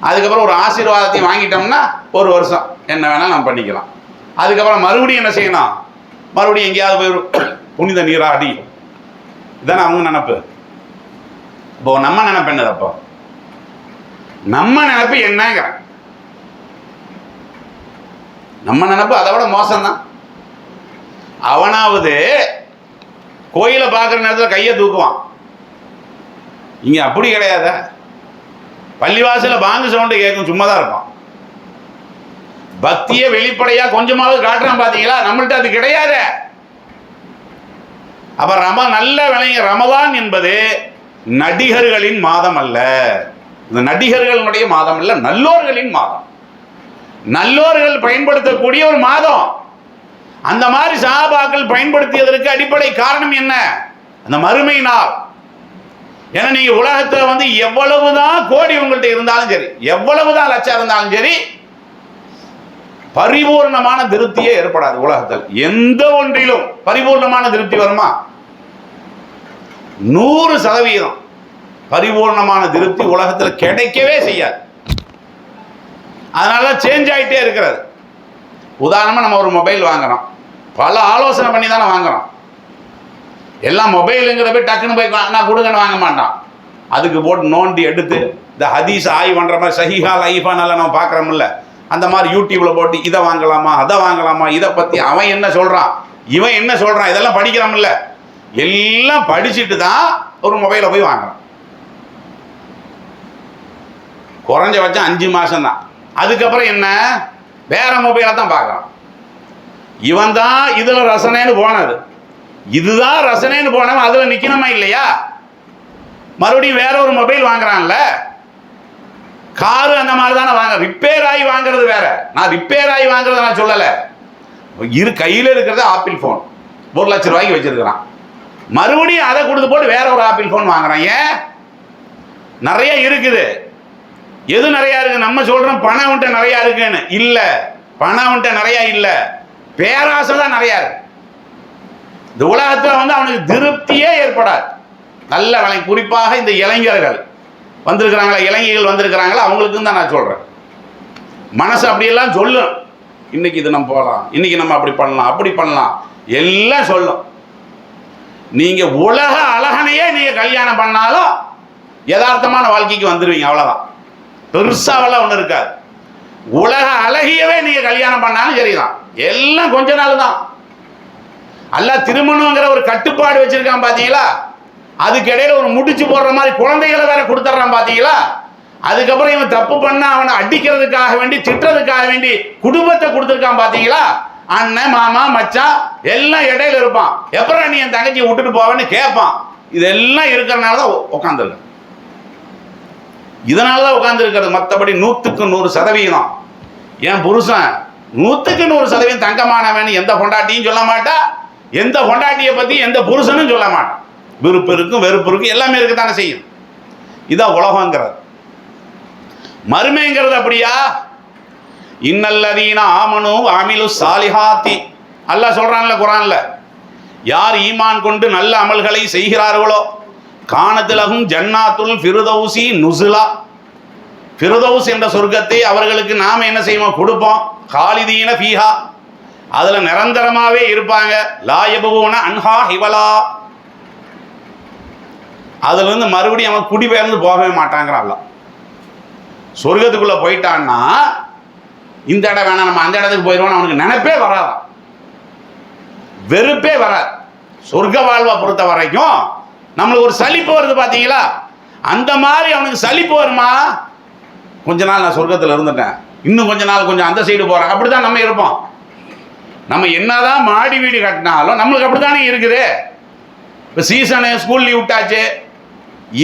அதுக்கப்புறம் ஒரு ஆசீர்வாதத்தையும் வாங்கிட்டோம்னா ஒரு வருஷம் என்ன வேணாலும் நம்ம பண்ணிக்கலாம். அதுக்கப்புறம் மறுபடியும் என்ன செய்யணும்? மறுபடியும் எங்கேயாவது போய் புனித நீராடி. இதானே அவங்க நினப்பு. இப்போ நம்ம நினைப்பு என்னது? அப்போ நம்ம நினைப்பு என்னங்க? நம்ம நினைப்பு அதை விட மோசம்தான். அவனாவது கோயிலை பார்க்குற நேரத்தில் கையை தூக்குவான். இங்க அப்படி கிடையாத. பள்ளிவாசல பாங்கு சவுண்டு கேட்கும், சும்மா தான் இருப்பான். பக்தியை வெளிப்படையா கொஞ்சமாவது காட்டுறான் பாத்தீங்களா? நம்மள்ட்ட அது கிடையாது. அப்ப நல்ல விளைய ரமலான் என்பது நடிகர்களின் மாதம் அல்ல. இந்த நடிகர்களுடைய மாதம் அல்ல, நல்லோர்களின் மாதம். நல்லோர்கள் பயன்படுத்தக்கூடிய ஒரு மாதம். அந்த மாதிரி சஹாபாக்கள் பயன்படுத்தியதற்கு அடிப்படை காரணம் என்ன? அந்த மறுமை நாள். ஏன்னா நீங்க உலகத்துல எவ்வளவுதான் கோடி உங்கள்கிட்ட இருந்தாலும் சரி, எவ்வளவுதான் லட்சம் இருந்தாலும் சரி, பரிபூர்ணமான திருப்தியே ஏற்படாது. உலகத்தில் எந்த ஒன்றிலும் பரிபூர்ணமான திருப்தி வருமா? 100% பரிபூர்ணமான திருப்தி உலகத்தில் கிடைக்கவே செய்யாது. அதனால சேஞ்ச் ஆகிட்டே இருக்கிறது. உதாரணமா நம்ம ஒரு மொபைல் வாங்குறோம், பல ஆலோசனை பண்ணி தானே வாங்குறோம். எல்லாம் மொபைலுங்கிற போய் டக்குன்னு போய் நான் கொடுங்கன்னு வாங்க மாட்டான். அதுக்கு போட்டு நோண்டி எடுத்து இந்த ஹதீஸ் ஆய்வு பண்ற மாதிரி சஹீஹா லைஃபானெல்லாம் நம்ம பார்க்குறோம்ல, அந்த மாதிரி யூடியூப்ல போட்டு இதை வாங்கலாமா அதை வாங்கலாமா, இதை பத்தி அவன் என்ன சொல்றான் இவன் என்ன சொல்றான் இதெல்லாம் படிக்கிறோம்ல. எல்லாம் படிச்சுட்டு தான் ஒரு மொபைலை போய் வாங்குறான். குறைஞ்சபட்சம் 5 மாசம் தான். அதுக்கப்புறம் என்ன, வேற மொபைலை தான் பார்க்கறான். இவன் தான் இதுல ரசனைன்னு போனது, இதுதான் ரசனைன்னு போனவன் அதுல நிக்கணுமா இல்லையா? மறுபடியும் வேற ஒரு மொபைல் வாங்குறான்ல. காரு அந்த மாதிரி தானே வாங்க, ரிப்பேர் ஆகி வாங்குறது வேற. நான் ரிப்பேர் ஆகி வாங்குறத நான் சொல்லல. கையில இருக்கிறது ஆப்பிள் போன் 1 லட்சம் ரூபாய்க்கு வச்சிருக்கிறான். மறுபடியும் அதை கொடுத்து போட்டு வேற ஒரு ஆப்பிள் போன் வாங்குறான். ஏன்? நிறைய இருக்குது. எது நிறைய இருக்கு? நம்ம சொல்றோம் பணம் உண்ட நிறைய இருக்குன்னு. இல்ல, பணம் உண்ட நிறைய இல்ல, பேராசை தான் நிறைய இருக்கு. இந்த உலகத்தில் அவனுக்கு திருப்தியே ஏற்படாது. நல்ல விலை, குறிப்பாக இந்த இளைஞர்கள் வந்திருக்கிறாங்களா, இளைஞர்கள் வந்திருக்கிறாங்களா, அவங்களுக்கு தான் நான் சொல்றேன். மனசு அப்படியெல்லாம் சொல்லும், இன்னைக்கு இது நம்ம போகலாம், இன்னைக்கு நம்ம அப்படி பண்ணலாம் அப்படி பண்ணலாம் எல்லாம் சொல்லும். நீங்க உலக அழகனையே நீங்க கல்யாணம் பண்ணாலும் யதார்த்தமான வாழ்க்கைக்கு வந்துடுவீங்க. அவ்வளவுதான், பெருசாவெல்லாம் ஒண்ணு இருக்காது. உலக அழகியவே நீங்க கல்யாணம் பண்ணாலும் சரிதான், எல்லாம் கொஞ்ச நாள் தான். அல்லாஹ் திருமணங்கிற ஒரு கட்டுப்பாடு வச்சிருக்கான் பாத்தீங்களா? அதுக்கு இடையில ஒரு முடிச்சு போடுற மாதிரி குழந்தைகளை வேற கொடுத்துட்றான் பாத்தீங்களா? அதுக்கப்புறம் இவன் தப்பு பண்ண அவனை அடிக்கிறதுக்காக வேண்டி திட்டுறதுக்காக வேண்டி குடும்பத்தை கொடுத்துருக்கான் பாத்தீங்களா? அண்ணன் மாமா மச்சான் எல்லாம் இடையில இருப்பான். எப்பறம் நீ என் தங்கச்சியை விட்டுட்டு போவேன்னு கேட்பான். இதெல்லாம் இருக்கிறனாலதான் உட்காந்துருக்க, இதனாலதான் உட்கார்ந்து இருக்கிறது. மற்றபடி 100க்கு 100% என் புருஷன் 100க்கு 100% தங்கமானவன் எந்த பொண்டாட்டியும் சொல்ல மாட்டா, எந்த பொண்டாட்டியை பத்தி எந்த புருஷனும் சொல்ல மாட்டான். விருப்பு இருக்கும் வெறுப்பு இருக்கும், எல்லாமே இருக்குதானே செய்யும். இதான் உலகங்கிறது. மறுமைங்கிறது அப்படியா? இன்னல்லதீன ஆமனு அமிலு சாலிஹாத்தி, அல்லாஹ் சொல்றான்ல குர்ஆன்ல, யார் ஈமான் கொண்டு நல்ல அமல்களை செய்கிறார்களோ கானத்துலகும் ஜன்னாத்துல் ஃபிர்தௌசி நுசுலா, ஃபிர்தௌஸ் என்ற சொர்க்கத்தை அவர்களுக்கு நாம என்ன செய்வோம்? கொடுப்போம். காலிதீன ஃபீஹா, அதுல நிரந்தரமாவே இருப்பாங்க. லா யபூன அன்ஹா ஹிவலா. அதுல இருந்து மறுபடியும் அவன் குடிபெயர்ந்து போகவே மாட்டாங்கிறான் அல்லாஹ். சொர்க்கத்துக்குள்ள போயிட்டான்னா இந்த இடம் வேணாம், நம்ம அந்த இடத்துக்கு போயிடுவோம், அவனுக்கு நினைப்பே வராதான், வெறுப்பே வராது. சொர்க்க வாழ்வை பொறுத்த வரைக்கும் நம்மளுக்கு ஒரு சலிப்பு வருது பாத்தீங்களா, அந்த மாதிரி அவனுக்கு சலிப்பு வருமா? கொஞ்ச நாள் நான் சொர்க்கத்தில் இருந்துட்டேன், இன்னும் கொஞ்ச நாள் கொஞ்சம் அந்த சைடு போறேன், அப்படிதான் நம்ம இருப்போம். நம்ம என்னதான் மாடி வீடு கட்டினாலும் நம்மளுக்கு அப்படித்தானே இருக்குது. இப்போ சீசனு, ஸ்கூல் லீவ் விட்டாச்சு,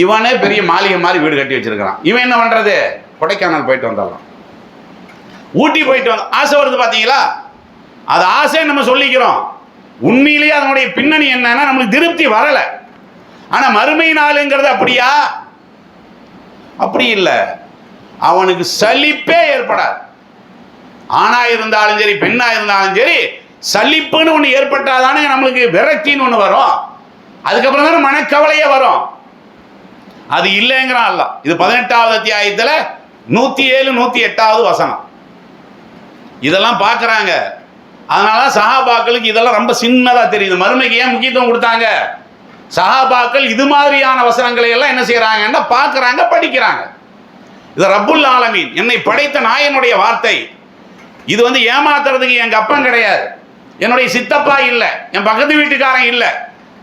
இவனே பெரிய மாளிகை மாதிரி வீடு கட்டி வச்சிருக்கிறான். இவன் என்ன பண்றது? கொடைக்கானல் போயிட்டு வந்துடலாம், ஊட்டி போயிட்டு வந்து ஆசை வருது பாத்தீங்களா. அது ஆசை நம்ம சொல்லிக்கிறோம், உண்மையிலேயே அதனுடைய பின்னணி என்னன்னா நம்மளுக்கு திருப்தி வரல. ஆனா மறுமை நாளுங்கிறது அப்படியா? அப்படி இல்லை. அவனுக்கு சலிப்பே ஏற்படாது. ஆணா இருந்தாலும் சரி, பெண்ணா இருந்தாலும் சரி, சலிப்புன்னு ஒண்ணு ஏற்பட்டாதானே நம்மளுக்கு விரக்தின்னு ஒண்ணு வரும். அதுக்கப்புறம் தானே மனக்கவலையே வரும். அது இல்லைங்கிறான் அல்லாஹ். இது 18வது அத்தியாயத்துல 107, 108வது வசனம். இதெல்லாம் பார்க்கறாங்க. அதனால சஹாபாக்களுக்கு இதெல்லாம் ரொம்ப சின்னதா தெரியுது. மறுமைக்கு ஏன் முக்கியத்துவம் கொடுத்தாங்க? சஹாபாக்கள் இது மாதிரியான வசனங்களை எல்லாம் என்ன செய்யறாங்கன்னா பார்க்கறாங்க, படிக்கிறாங்க. இது ரப்புல் ஆலமீன், என்னை படைத்த நாயனுடைய வார்த்தை. இது வந்து ஏமாத்துறதுக்கு எங்க அப்பன் கிடையாது, என்னுடைய சித்தப்பா இல்லை, என் பக்கத்து வீட்டுக்காரன் இல்லை,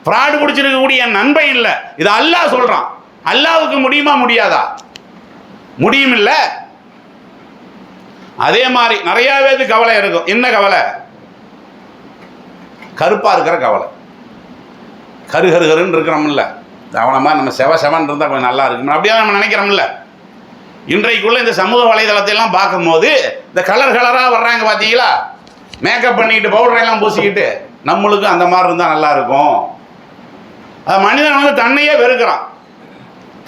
ஃப்ராடு பிடிச்சிருக்கக்கூடிய என் நண்பன் இல்லை. இது அல்லாஹ் சொல்றான். அல்லாஹ்வுக்கு முடியுமா? முடியாதா? முடியும் இல்ல. அதே மாதிரி நிறைய பேருக்கு கவலை இருக்கும். என்ன கவலை? கருப்பா இருக்கிற கவலை. கருன்னு இருக்கிறோம்ல, அவனை மாதிரி நம்ம செவன் இருந்தா கொஞ்சம் நல்லா இருக்கும் அப்படியே நம்ம நினைக்கிறோம்ல. இன்றைக்குள்ள இந்த சமூக வலைதளத்தை எல்லாம் பார்க்கும்போது இந்த கலரா வர்றாங்க பாத்தீங்களா, மேக்கப் பண்ணிட்டு பவுடர் எல்லாம் பூசிக்கிட்டு. நம்மளுக்கு அந்த மாதிரி இருந்தா நல்லா இருக்கும். மனிதன் வந்து தன்னையே வெறுக்கிறான்,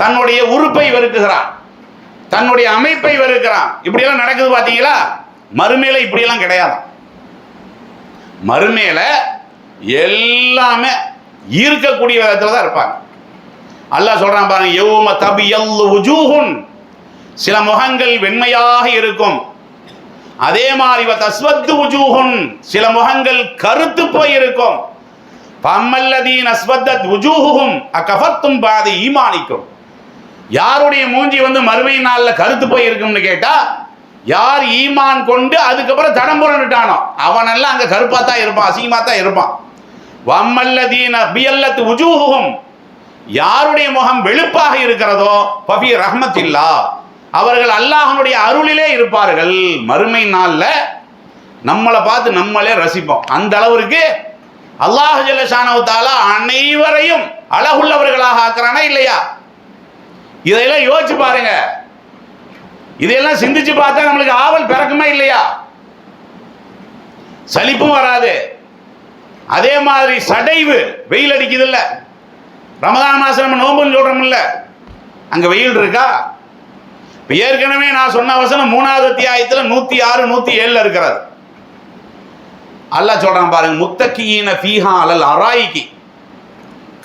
தன்னுடைய உறுப்பை வெறுக்குகிறான், தன்னுடைய அமைப்பை வெறுக்கிறான். இப்படி எல்லாம் நடக்குது பாத்தீங்களா. மறுமையில இப்படி எல்லாம் கிடையாது. மறுமையில எல்லாமே ஈர்க்கக்கூடிய விதத்துல தான் இருப்பாங்க. அல்லாஹ் சொல்றான் பாருங்க, யௌம தபியல்லு வுஜூஹுன், சில முகங்கள் வெண்மையாக இருக்கும். அதே மாதிரி தஸ்வத்து வுஜூஹுன், சில முகங்கள் கருத்து போய் இருக்கும். ஃபம்மல்லதீன அஸ்வத்தத் வுஜூஹுஹும் அகஃபர்தும் பாத ஈமானிக்கும். யாருடைய மூஞ்சி வந்து மறுமை நாள்ல கருத்து போய் இருக்கும்னு கேட்டா, யார் ஈமான் கொண்டு அதுக்கப்புறம் தடம்புரண்டுட்டானோ அவனெல்லாம் அங்க கருப்பா தான் இருப்பான், அசிங்கமா தான் இருப்பான். வம்மல்லதீன பியல்லத் வுஜூஹுஹும், யாருடைய முகம் வெளுப்பாக இருக்கிறதோ ஃபபி ரஹ்மத்தில்லாஹ், அவர்கள் அல்லாஹ்வுடைய அருளிலே இருப்பார்கள். மறுமை நாள்ல நம்மளை பார்த்து நம்மளே ரசிப்போம். அந்த அளவிற்கு அல்லாஹ் ஜல்ல ஷானஹு தஆலா அனைவரையும் அழகுள்ளவர்களாக ஆக்குறானா இல்லையா? இதையெல்லாம் யோசிச்சு பாருங்க. இதையெல்லாம் சிந்திச்சு பார்த்தா நம்மளுக்கு ஆவல் பிறக்குமா இல்லையா? சலிப்பும் வராது. அதே மாதிரி சடைவு, வெயில் அடிக்குது இல்ல, ரமதான் மாசம் நம்ம நோம்புன்னு சொல்றோம் இல்ல, அங்க வெயில் இருக்கா? இப்ப ஏற்கனவே நான் சொன்ன வசனம் 3வது அத்தியாயத்துல 106, 107 இருக்கிறது. அல்லாஹ் சொல்றான் பாருங்க, முத்தகீன ஃபீஹா அலல் அராயிகி,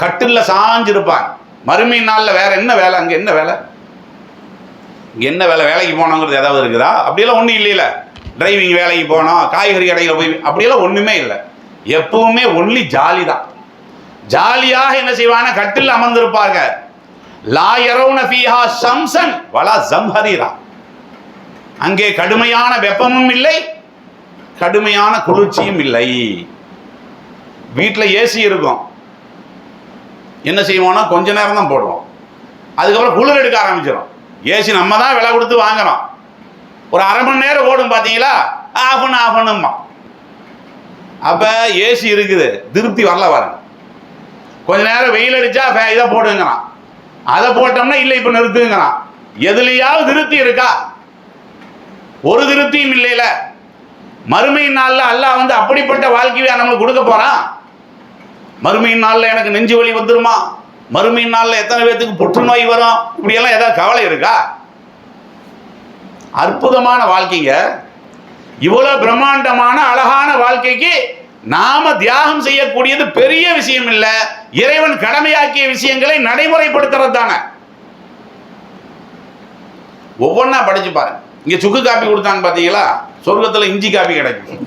கட்டில்ல சாஞ்சிருப்பாங்க. மறுமை நாள்ல வேற என்ன வேலை? அங்க என்ன வேலை? இங்க என்ன வேலை? வேலைக்கு போனோங்கிறது ஏதாவது இருக்குதா? அப்படியெல்லாம் ஒன்றும் இல்லையில. டிரைவிங் வேலைக்கு போனோம், காய்கறி கடையில் போய், அப்படியெல்லாம் ஒண்ணுமே இல்லை. எப்பவுமே ஒன்லி ஜாலி தான். ஜாலியாக என்ன செய்வான, கட்டில் அமர்ந்திருப்பாங்க. லா யரவுன ஃபீஹா ஷம்ஸன் வலா ஜம்ஹரீரா, அங்கே கடுமையான வெப்பமும் இல்லை, கடுமையான குளிர்ச்சியும் இல்லை. வீட்டில் ஏசி இருக்கும், என்ன செய்வோம்னா கொஞ்ச நேரம் தான் போடுவோம், அதுக்கப்புறம் குளிர் எடுக்க ஆரம்பிச்சிடும். ஏசி நம்ம தான் விலை கொடுத்து வாங்குறோம். ஒரு அரை மணி நேரம் ஓடும் பார்த்தீங்களா, ஆஃப் பண்ணுமா. அப்ப ஏசி இருக்குது, திருப்தி வரல. பாருங்க, கொஞ்ச நேரம் வெயில் அடிச்சா இதை போடுங்கிறான், அதை போட்டோம்னா இல்லை இப்ப நிறுத்துங்கிறான். எதுலையாவது திருப்தி இருக்கா? ஒரு திருப்தியும் இல்லையில. மறுமை நாள்ல அல்லாஹ் வந்து அப்படிப்பட்ட வாழ்க்கையை நம்மளுக்கு கொடுக்க போறான். மறுமை நாள்ல எனக்கு நெஞ்சு வலி வந்துருமா, மறுமை நாள்ல எத்தனை பேருக்கு புற்றுநோய் வரும், இப்படியெல்லாம் ஏதாவது கவலை இருக்கா? அற்புதமான வாழ்க்கைங்க. இவ்வளவு பிரம்மாண்டமான அழகான வாழ்க்கைக்கு நாம தியாகம் செய்யக்கூடியது பெரிய விஷயம் இல்ல, இறைவன் கடமையாக்கிய விஷயங்களை நடைமுறைப்படுத்துறது தானே. ஒவ்வொன்னா படிச்சு பாருங்க. இங்க சுக்கு காப்பி கொடுத்தாங்க பாத்தீங்களா, சொர்க்கத்துல இஞ்சி காப்பி கிடைக்கும்.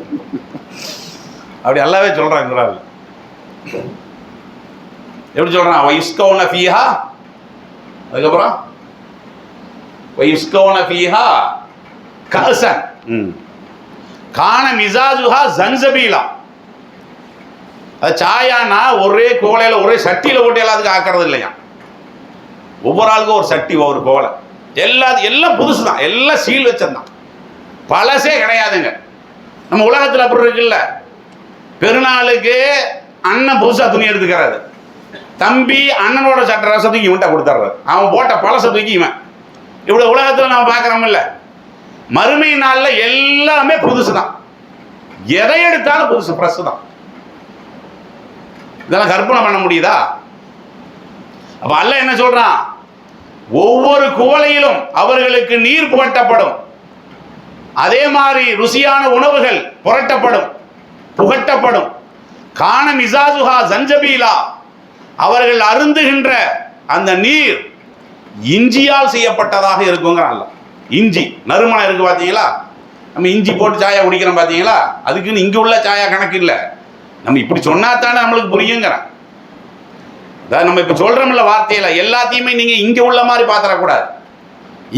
அப்படி அல்லாவே சொல்றாங்க குர்ஆன்ல. எப்படி சொல்றான்? வைஸ்கௌன ஃபீஹா, அதுக்கப்புறம் வைஸ்கௌன ஃபீஹா கஅஸன் கான மிஸாஜுஹா ஜன்ஜபீலா. அது சாயானா ஒரே கோலையில ஒரே சட்டியில போட்டு எல்லாத்துக்கும் ஆக்கிறது இல்லையா. ஒவ்வொரு ஆளுக்கும் ஒரு சட்டி, ஒவ்வொரு கோலை, எல்லாம் புதுசு தான், எல்லாம் சீல் வச்சதுதான், பழசே கிடையாதுங்க. நம்ம உலகத்தில் அப்படி இருக்குல்ல, பெருநாளுக்கு அண்ணன் புதுசா துணி எடுத்துக்கிறாரு, தம்பி அண்ணனோட சட்ட ரசத்துக்கு இவன்ட்ட கொடுத்துட்றாரு, அவன் போட்ட பழசத்துக்கு இவன். இவ்வளவு உலகத்தில் நம்ம பார்க்குறோம்ல. மறுமை நாளில் எல்லாமே புதுசு தான், எதை எடுத்தாலும் புதுசு, ஃப்ரெஷ் தான். இதெல்லாம் கற்பனை பண்ண முடியுதா? அப்ப அல்லாஹ் என்ன சொல்றான்? ஒவ்வொரு குவளையிலும் அவர்களுக்கு நீர் புகட்டப்படும், அதே மாதிரி ருசியான உணவுகள் புரட்டப்படும், புகட்டப்படும். கான மிஸாஜுஹா ஜன்ஜபீலா, அவர்கள் அருந்துகின்ற அந்த நீர் இஞ்சியால் செய்யப்பட்டதாக இருக்குங்கிறான். இஞ்சி நறுமணம் இருக்கு பார்த்தீங்களா, நம்ம இஞ்சி போட்டு சாயா குடிக்கிறோம் பார்த்தீங்களா, அதுக்குன்னு இங்கே உள்ள சாயா கணக்கு இல்லை. நம்ம இப்படி சொன்னா தானே நம்மளுக்கு புரியுங்கிறான். அதாவது நம்ம இப்போ சொல்கிறோம்ல வார்த்தையில், எல்லாத்தையுமே நீங்கள் இங்கே உள்ள மாதிரி பார்த்துடக்கூடாது.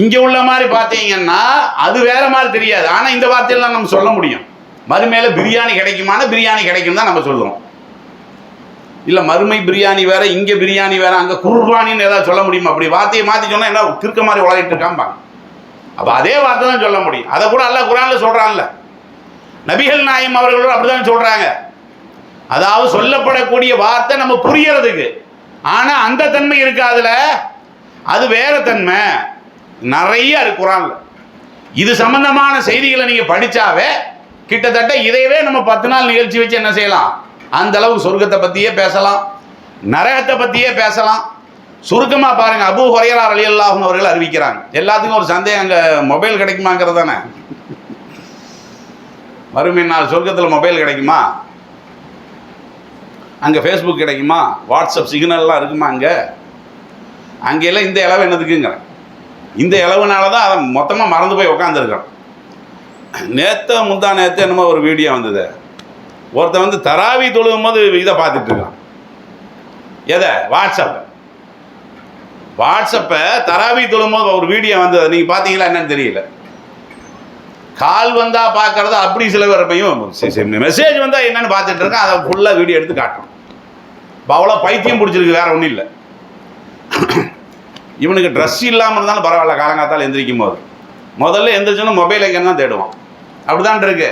இங்கே உள்ள மாதிரி பார்த்தீங்கன்னா அது வேற மாதிரி தெரியாது. ஆனால் இந்த வார்த்தையெல்லாம் நம்ம சொல்ல முடியும். மறுமையில பிரியாணி கிடைக்குமான, பிரியாணி கிடைக்கும் தான் நம்ம சொல்லுவோம். இல்லை மறுமை பிரியாணி வேற, இங்கே பிரியாணி வேற, அங்கே குர்பானின்னு ஏதாவது சொல்ல முடியுமா? அப்படி வார்த்தையை மாற்றி சொன்னால் என்ன திருக்க மாதிரி உளறிட்டு இருக்காம்பாங்க. அப்போ அதே வார்த்தை தான் சொல்ல முடியும். அதை கூட அல்லாஹ் குர்ஆன்ல சொல்கிறான்ல. நபிகள் நாயகம் அவர்களும் அப்படிதான் சொல்கிறாங்க. அதாவது சொல்லப்படக்கூடிய வார்த்தை நம்ம புரியறதுக்கு, ஆனா அந்த தன்மை இருக்காதுல, அது வேற தன்மை நிறைய இருக்கு குர்ஆன்ல. இது சம்பந்தமான செய்திகளை நீங்க படிச்சாவே கிட்டத்தட்ட இதையவே நம்ம 10 நாள் நிகழ்ச்சி வச்சு என்ன செய்யலாம், அந்த அளவுக்கு சொர்க்கத்தை பத்தியே பேசலாம், நரகத்தை பத்தியே பேசலாம். சுருக்கமா பாருங்க, அபூ ஹுரைரா ரலியல்லாஹு அன்ஹு அவர்கள் அறிவிக்கிறாங்க. எல்லாத்துக்கும் ஒரு சந்தேகம், அங்க மொபைல் கிடைக்குமாங்கிறது தானே. மறுமை நாள் சொர்க்கத்தில் மொபைல் கிடைக்குமா, அங்கே ஃபேஸ்புக் கிடைக்குமா, வாட்ஸ்அப் சிக்னல்லாம் இருக்குமா, அங்கெல்லாம் இந்த இளவு என்னதுக்குங்கிறேன். இந்த இளவுனால தான் அதை மொத்தமாக மறந்து போய் உட்காந்துருக்கோம். முந்தா நேற்று என்னமோ ஒரு வீடியோ வந்தது, ஒருத்தன் வந்து தராவி தொழுகும் போது இதை பார்த்துட்டு இருக்கான். எதை? வாட்ஸ்அப்பை தராவி தொழும் போது ஒரு வீடியோ வந்தது. நீங்கள் பார்த்தீங்களா என்னன்னு தெரியல. கால் வந்தா பார்க்கறத அப்படி சில பேரையும் மெசேஜ் வந்தா என்னன்னு பார்த்துட்டு இருக்கேன், அதை ஃபுல்லாக வீடியோ எடுத்து காட்டுறோம். இப்போ அவ்வளோ பைத்தியம் பிடிச்சிருக்கு, வேற ஒன்றும் இல்லை. இவனுக்கு ட்ரெஸ் இல்லாமல் இருந்தாலும் பரவாயில்ல, காலங்காத்தால் எந்திரிக்கும் போது முதல்ல எந்திரிச்சோன்னா மொபைல் எங்கன்னு தான் தேடுவான். அப்படிதான் இருக்கு.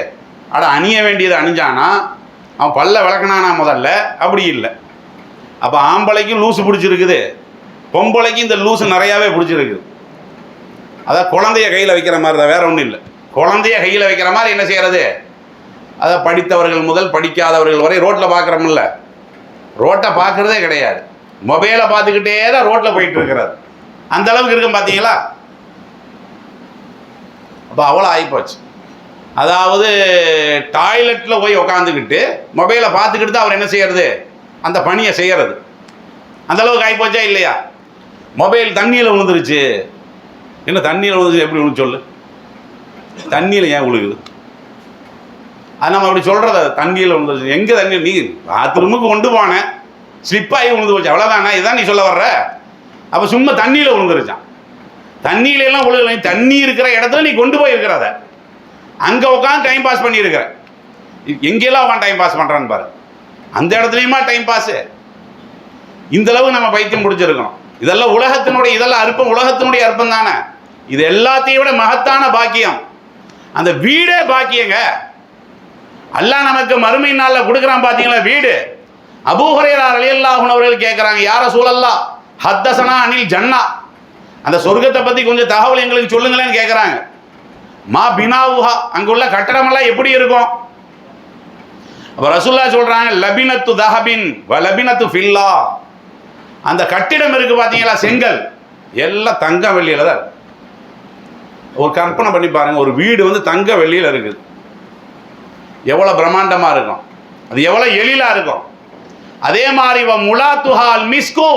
அணிய வேண்டியது அணிஞ்சானா, அவன் பல்ல விளக்கணானா முதல்ல, அப்படி இல்லை. அப்போ ஆம்பளைக்கும் லூசு பிடிச்சிருக்குது, பொம்பளைக்கும் இந்த லூசு நிறையாவே பிடிச்சிருக்குது. அதான் குழந்தைய கையில் வைக்கிற மாதிரி தான், வேற ஒன்றும் இல்லை. குழந்தைய கையில் வைக்கிற மாதிரி என்ன செய்யறது, அதை படித்தவர்கள் முதல் படிக்காதவர்கள் வரை ரோட்டில் பார்க்குறோம்ல, ரோட்டை பார்க்குறதே கிடையாது, மொபைலை பார்த்துக்கிட்டே தான் ரோட்டில் போயிட்டு இருக்கிறது. அந்த அளவுக்கு இருக்கும் பார்த்தீங்களா. அப்போ அவ்வளோ ஆகிப்போச்சு. அதாவது டாய்லெட்டில் போய் உக்காந்துக்கிட்டு மொபைலை பார்த்துக்கிட்டு தான் அவர் என்ன செய்யறது, அந்த பணியை செய்யறது. அந்த அளவுக்கு ஆகிப்போச்சா இல்லையா? மொபைல் தண்ணியில் விழுந்துருச்சு. என்ன தண்ணியில் விழுந்துச்சு, எப்படி விழுந்து சொல்லு, தண்ணியில் ஏன் விழுகுது? அது நம்ம அப்படி சொல்கிறது, தண்ணியில் விழுந்துருச்சு. எங்கே தண்ணி? நீ பாத்ரூமுக்கு கொண்டு போனேன், ஸ்லிப்பாகி விழுந்து போச்சு, அவ்வளோதானே, இதுதான் நீ சொல்ல வர்ற. அப்போ சும்மா தண்ணியில் விழுந்துருச்சான். தண்ணியிலெல்லாம் விழுகல, தண்ணி இருக்கிற இடத்துல நீ கொண்டு போய் இருக்கிறத, அங்கே உட்காந்து டைம் பாஸ் பண்ணியிருக்கிற. எங்கெல்லாம் உட்காந்து டைம் பாஸ் பண்ணுறான்னு பாரு, அந்த இடத்துலையுமா டைம் பாஸு. இந்தளவு நம்ம பைத்தியம் பிடிச்சிருக்கோம். இதெல்லாம் உலகத்தினுடைய, இதெல்லாம் அற்பம், உலகத்தினுடைய அற்பம் தானே. இது எல்லாத்தையும் விட மகத்தான பாக்கியம் அந்த வீடே பாக்கியங்க. அல்லாஹ் நமக்கு மறுமை நாளில் கொடுக்குறான் பார்த்தீங்களா வீடு. அபூ ஹுரைரா ரலியல்லாஹு அன்ஹு அவர்கள் கேட்குறாங்க, யா ரசூலல்லாஹ் ஹத்தஸனா அனில் ஜன்னா, அந்த சொர்க்கத்தை பற்றி கொஞ்சம் தகவல் எங்களுக்கு சொல்லுங்களேன்னு கேட்குறாங்க. மா பினாவுஹா, அங்கே உள்ள கட்டடமெல்லாம் எப்படி இருக்கும்? அப்போ ரசூலுல்லாஹ் சொல்கிறாங்க, லபினத்து தஹபின் வ லபினத்து ஃபில்லா, அந்த கட்டிடம் இருக்கு பார்த்தீங்களா, செங்கல் எல்லாம் தங்க வெள்ளியில் தான். ஒரு கற்பனை பண்ணி பாருங்க, ஒரு வீடு வந்து தங்க வெள்ளியில் இருக்குது, எவ்வளோ பிரம்மாண்டமாக இருக்கும், அது எவ்வளோ எழிலாக இருக்கும். அதே மாதிரி முலாத்துஹால் மிஸ்கு,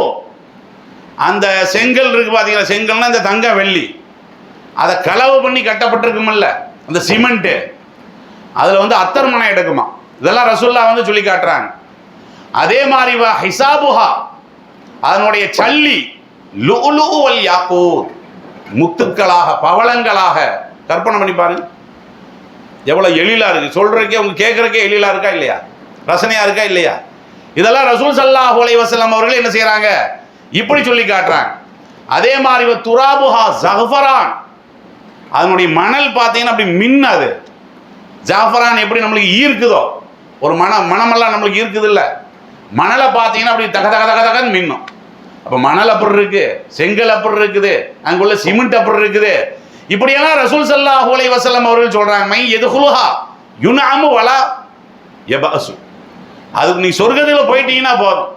அந்த செங்கல் இருக்கு பார்த்தீங்களா, செங்கல்னா இந்த தங்க வெள்ளி, அதை களவு பண்ணி கட்டப்பட்டிருக்குமில்ல அந்த சிமெண்ட்டு, அதில் வந்து அத்தர் மனை எடுக்குமா, இதெல்லாம் ரசூலுல்லாஹ் வந்து சொல்லி காட்டுறாங்க. அதே மாதிரி ஹிசாபுஹா, அதனுடைய சல்லி லுஉலு வல் யாக்கூத், முத்துக்களாக பவளங்களாக. கற்பனை பண்ணி பாருங்க எவ்வளவு எழிலா இருக்கு. சொல்றதுக்கே உங்க கேட்கறதுக்கே எழிலா இருக்கா இல்லையா, ரசனையா இருக்கா இல்லையா? இதெல்லாம் ரசூல் ஸல்லல்லாஹு அலைஹி வஸல்லம் அவர்கள் என்ன செய்யறாங்க, இப்படி சொல்லி காட்டுறாங்க. அதே மாதிரி துராபுஹா ஜஃபரான், அதனுடைய மணல் பார்த்தீங்கன்னா அப்படி மின்னாது. ஜாஃபரான் எப்படி நம்மளுக்கு ஈர்க்குதோ, ஒரு மனமெல்லாம் நம்மளுக்கு ஈர்க்குது இல்லை, மணலை பார்த்தீங்கன்னா அப்படி தக தக தக தகன்னு மின்னும். அப்போ மணல் அப்படி இருக்கு, செங்கல் அப்படி இருக்குது, அங்குள்ள சிமெண்ட் அப்படி இருக்குது. இப்படியெல்லாம் ரசூல் ஸல்லல்லாஹு அலைஹி வஸல்லம் அவர்கள் சொல்றாங்க. மை யதுகுலுஹா யுன்அமு வலா யபஅசு, அதுக்கு நீ சொர்க்கத்தில் போயிட்டீங்கன்னா போதும்,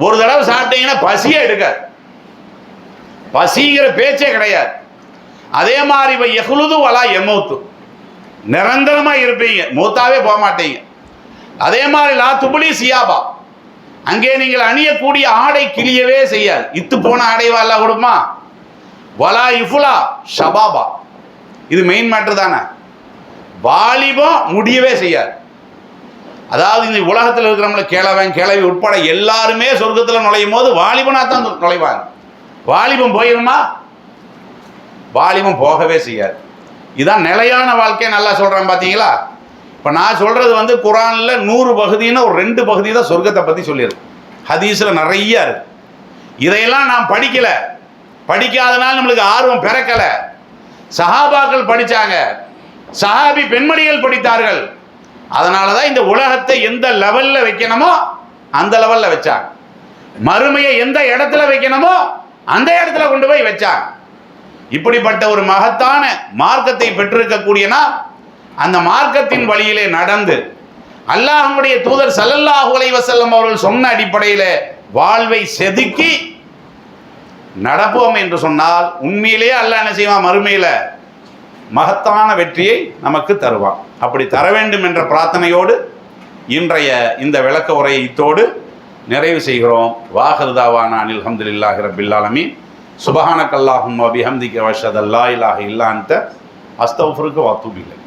ஒரு தடவை சாப்பிட்டீங்கன்னா பசியே எடுக்காது, பசிங்கிற பேச்சே கிடையாது. அதே மாதிரி யஹ்லுது வலா யமூத்து, நிரந்தரமா இருப்பீங்க, மூத்தாவே போக மாட்டீங்க. அதே மாதிரி லா துபுலி சியாபா, அங்கே நீங்கள் அணியக்கூடிய ஆடை கிளியவே செய்யாது. இத்து போன ஆடைவா எல்லாம் கொடுமா. வலா இஃபுலா ஷபாபா, இது மெயின் மேட்டர் தானே, வாலிபம் முடியவே செய்யாது. அதாவது இந்த உலகத்தில் இருக்கிறவங்கள கிழவி உட்பட எல்லாருமே சொர்க்கத்தில் நுழையும் போது வாலிபனா தான் நுழைவாங்க. வாலிபம் போயிருமா, வாலிபம் போகவே செய்யாது. இதுதான் நிலையான வாழ்க்கையை நல்லா சொல்றேன் பார்த்தீங்களா. இப்போ நான் சொல்றது வந்து குரான்ல 100 பகுதின்னு ஒரு 2 பகுதி தான் சொர்க்கத்தை பற்றி சொல்லியிருக்கு. ஹதீஸ்ல நிறைய இருக்கு. இதையெல்லாம் நான் படிக்கல, படிக்காதனால நம்மளுக்கு ஆர்வம் பிறக்கல. சஹாபாக்கள் படிச்சாங்க, சஹாபி பெண்மணிகள் படித்தார்கள். அதனால தான் இந்த உலகத்தை எந்த லெவல்ல வைக்கணுமோ அந்த லெவல்ல வச்சாங்க, மறுமையை எந்த இடத்துல வைக்கணுமோ அந்த இடத்துல கொண்டு போய் வச்சாங்க. இப்படிப்பட்ட ஒரு மகத்தான மார்க்கத்தை பெற்றிருக்கக்கூடியனா அந்த மார்க்கத்தின் வழியிலே நடந்து அல்லாஹ்வுடைய தூதர் ஸல்லல்லாஹு அலைஹி வஸல்லம் அவர்கள் சொன்ன அடிப்படையில் வாழ்வை செதுக்கி நடப்போம் என்று சொன்னால் உண்மையிலேயே அல்லாஹ் என்ன செய்வான், மறுமையில மகத்தான வெற்றியை நமக்கு தருவான். அப்படி தர வேண்டும் என்ற பிரார்த்தனையோடு இன்றைய இந்த விளக்க உரையை இத்தோடு நிறைவு செய்கிறோம். வாஹிரு தாவானா அனில் ஹம்துலில்லாஹி ரப்பில் ஆலமீன். சுப்ஹானக்கல்லாஹும்ம வபிஹம்திக வஅஷ்ஹது அல்லா இலாஹா இல்லா அன்த அஸ்தக்ஃபிருக வ அத்தூபு இலைக்.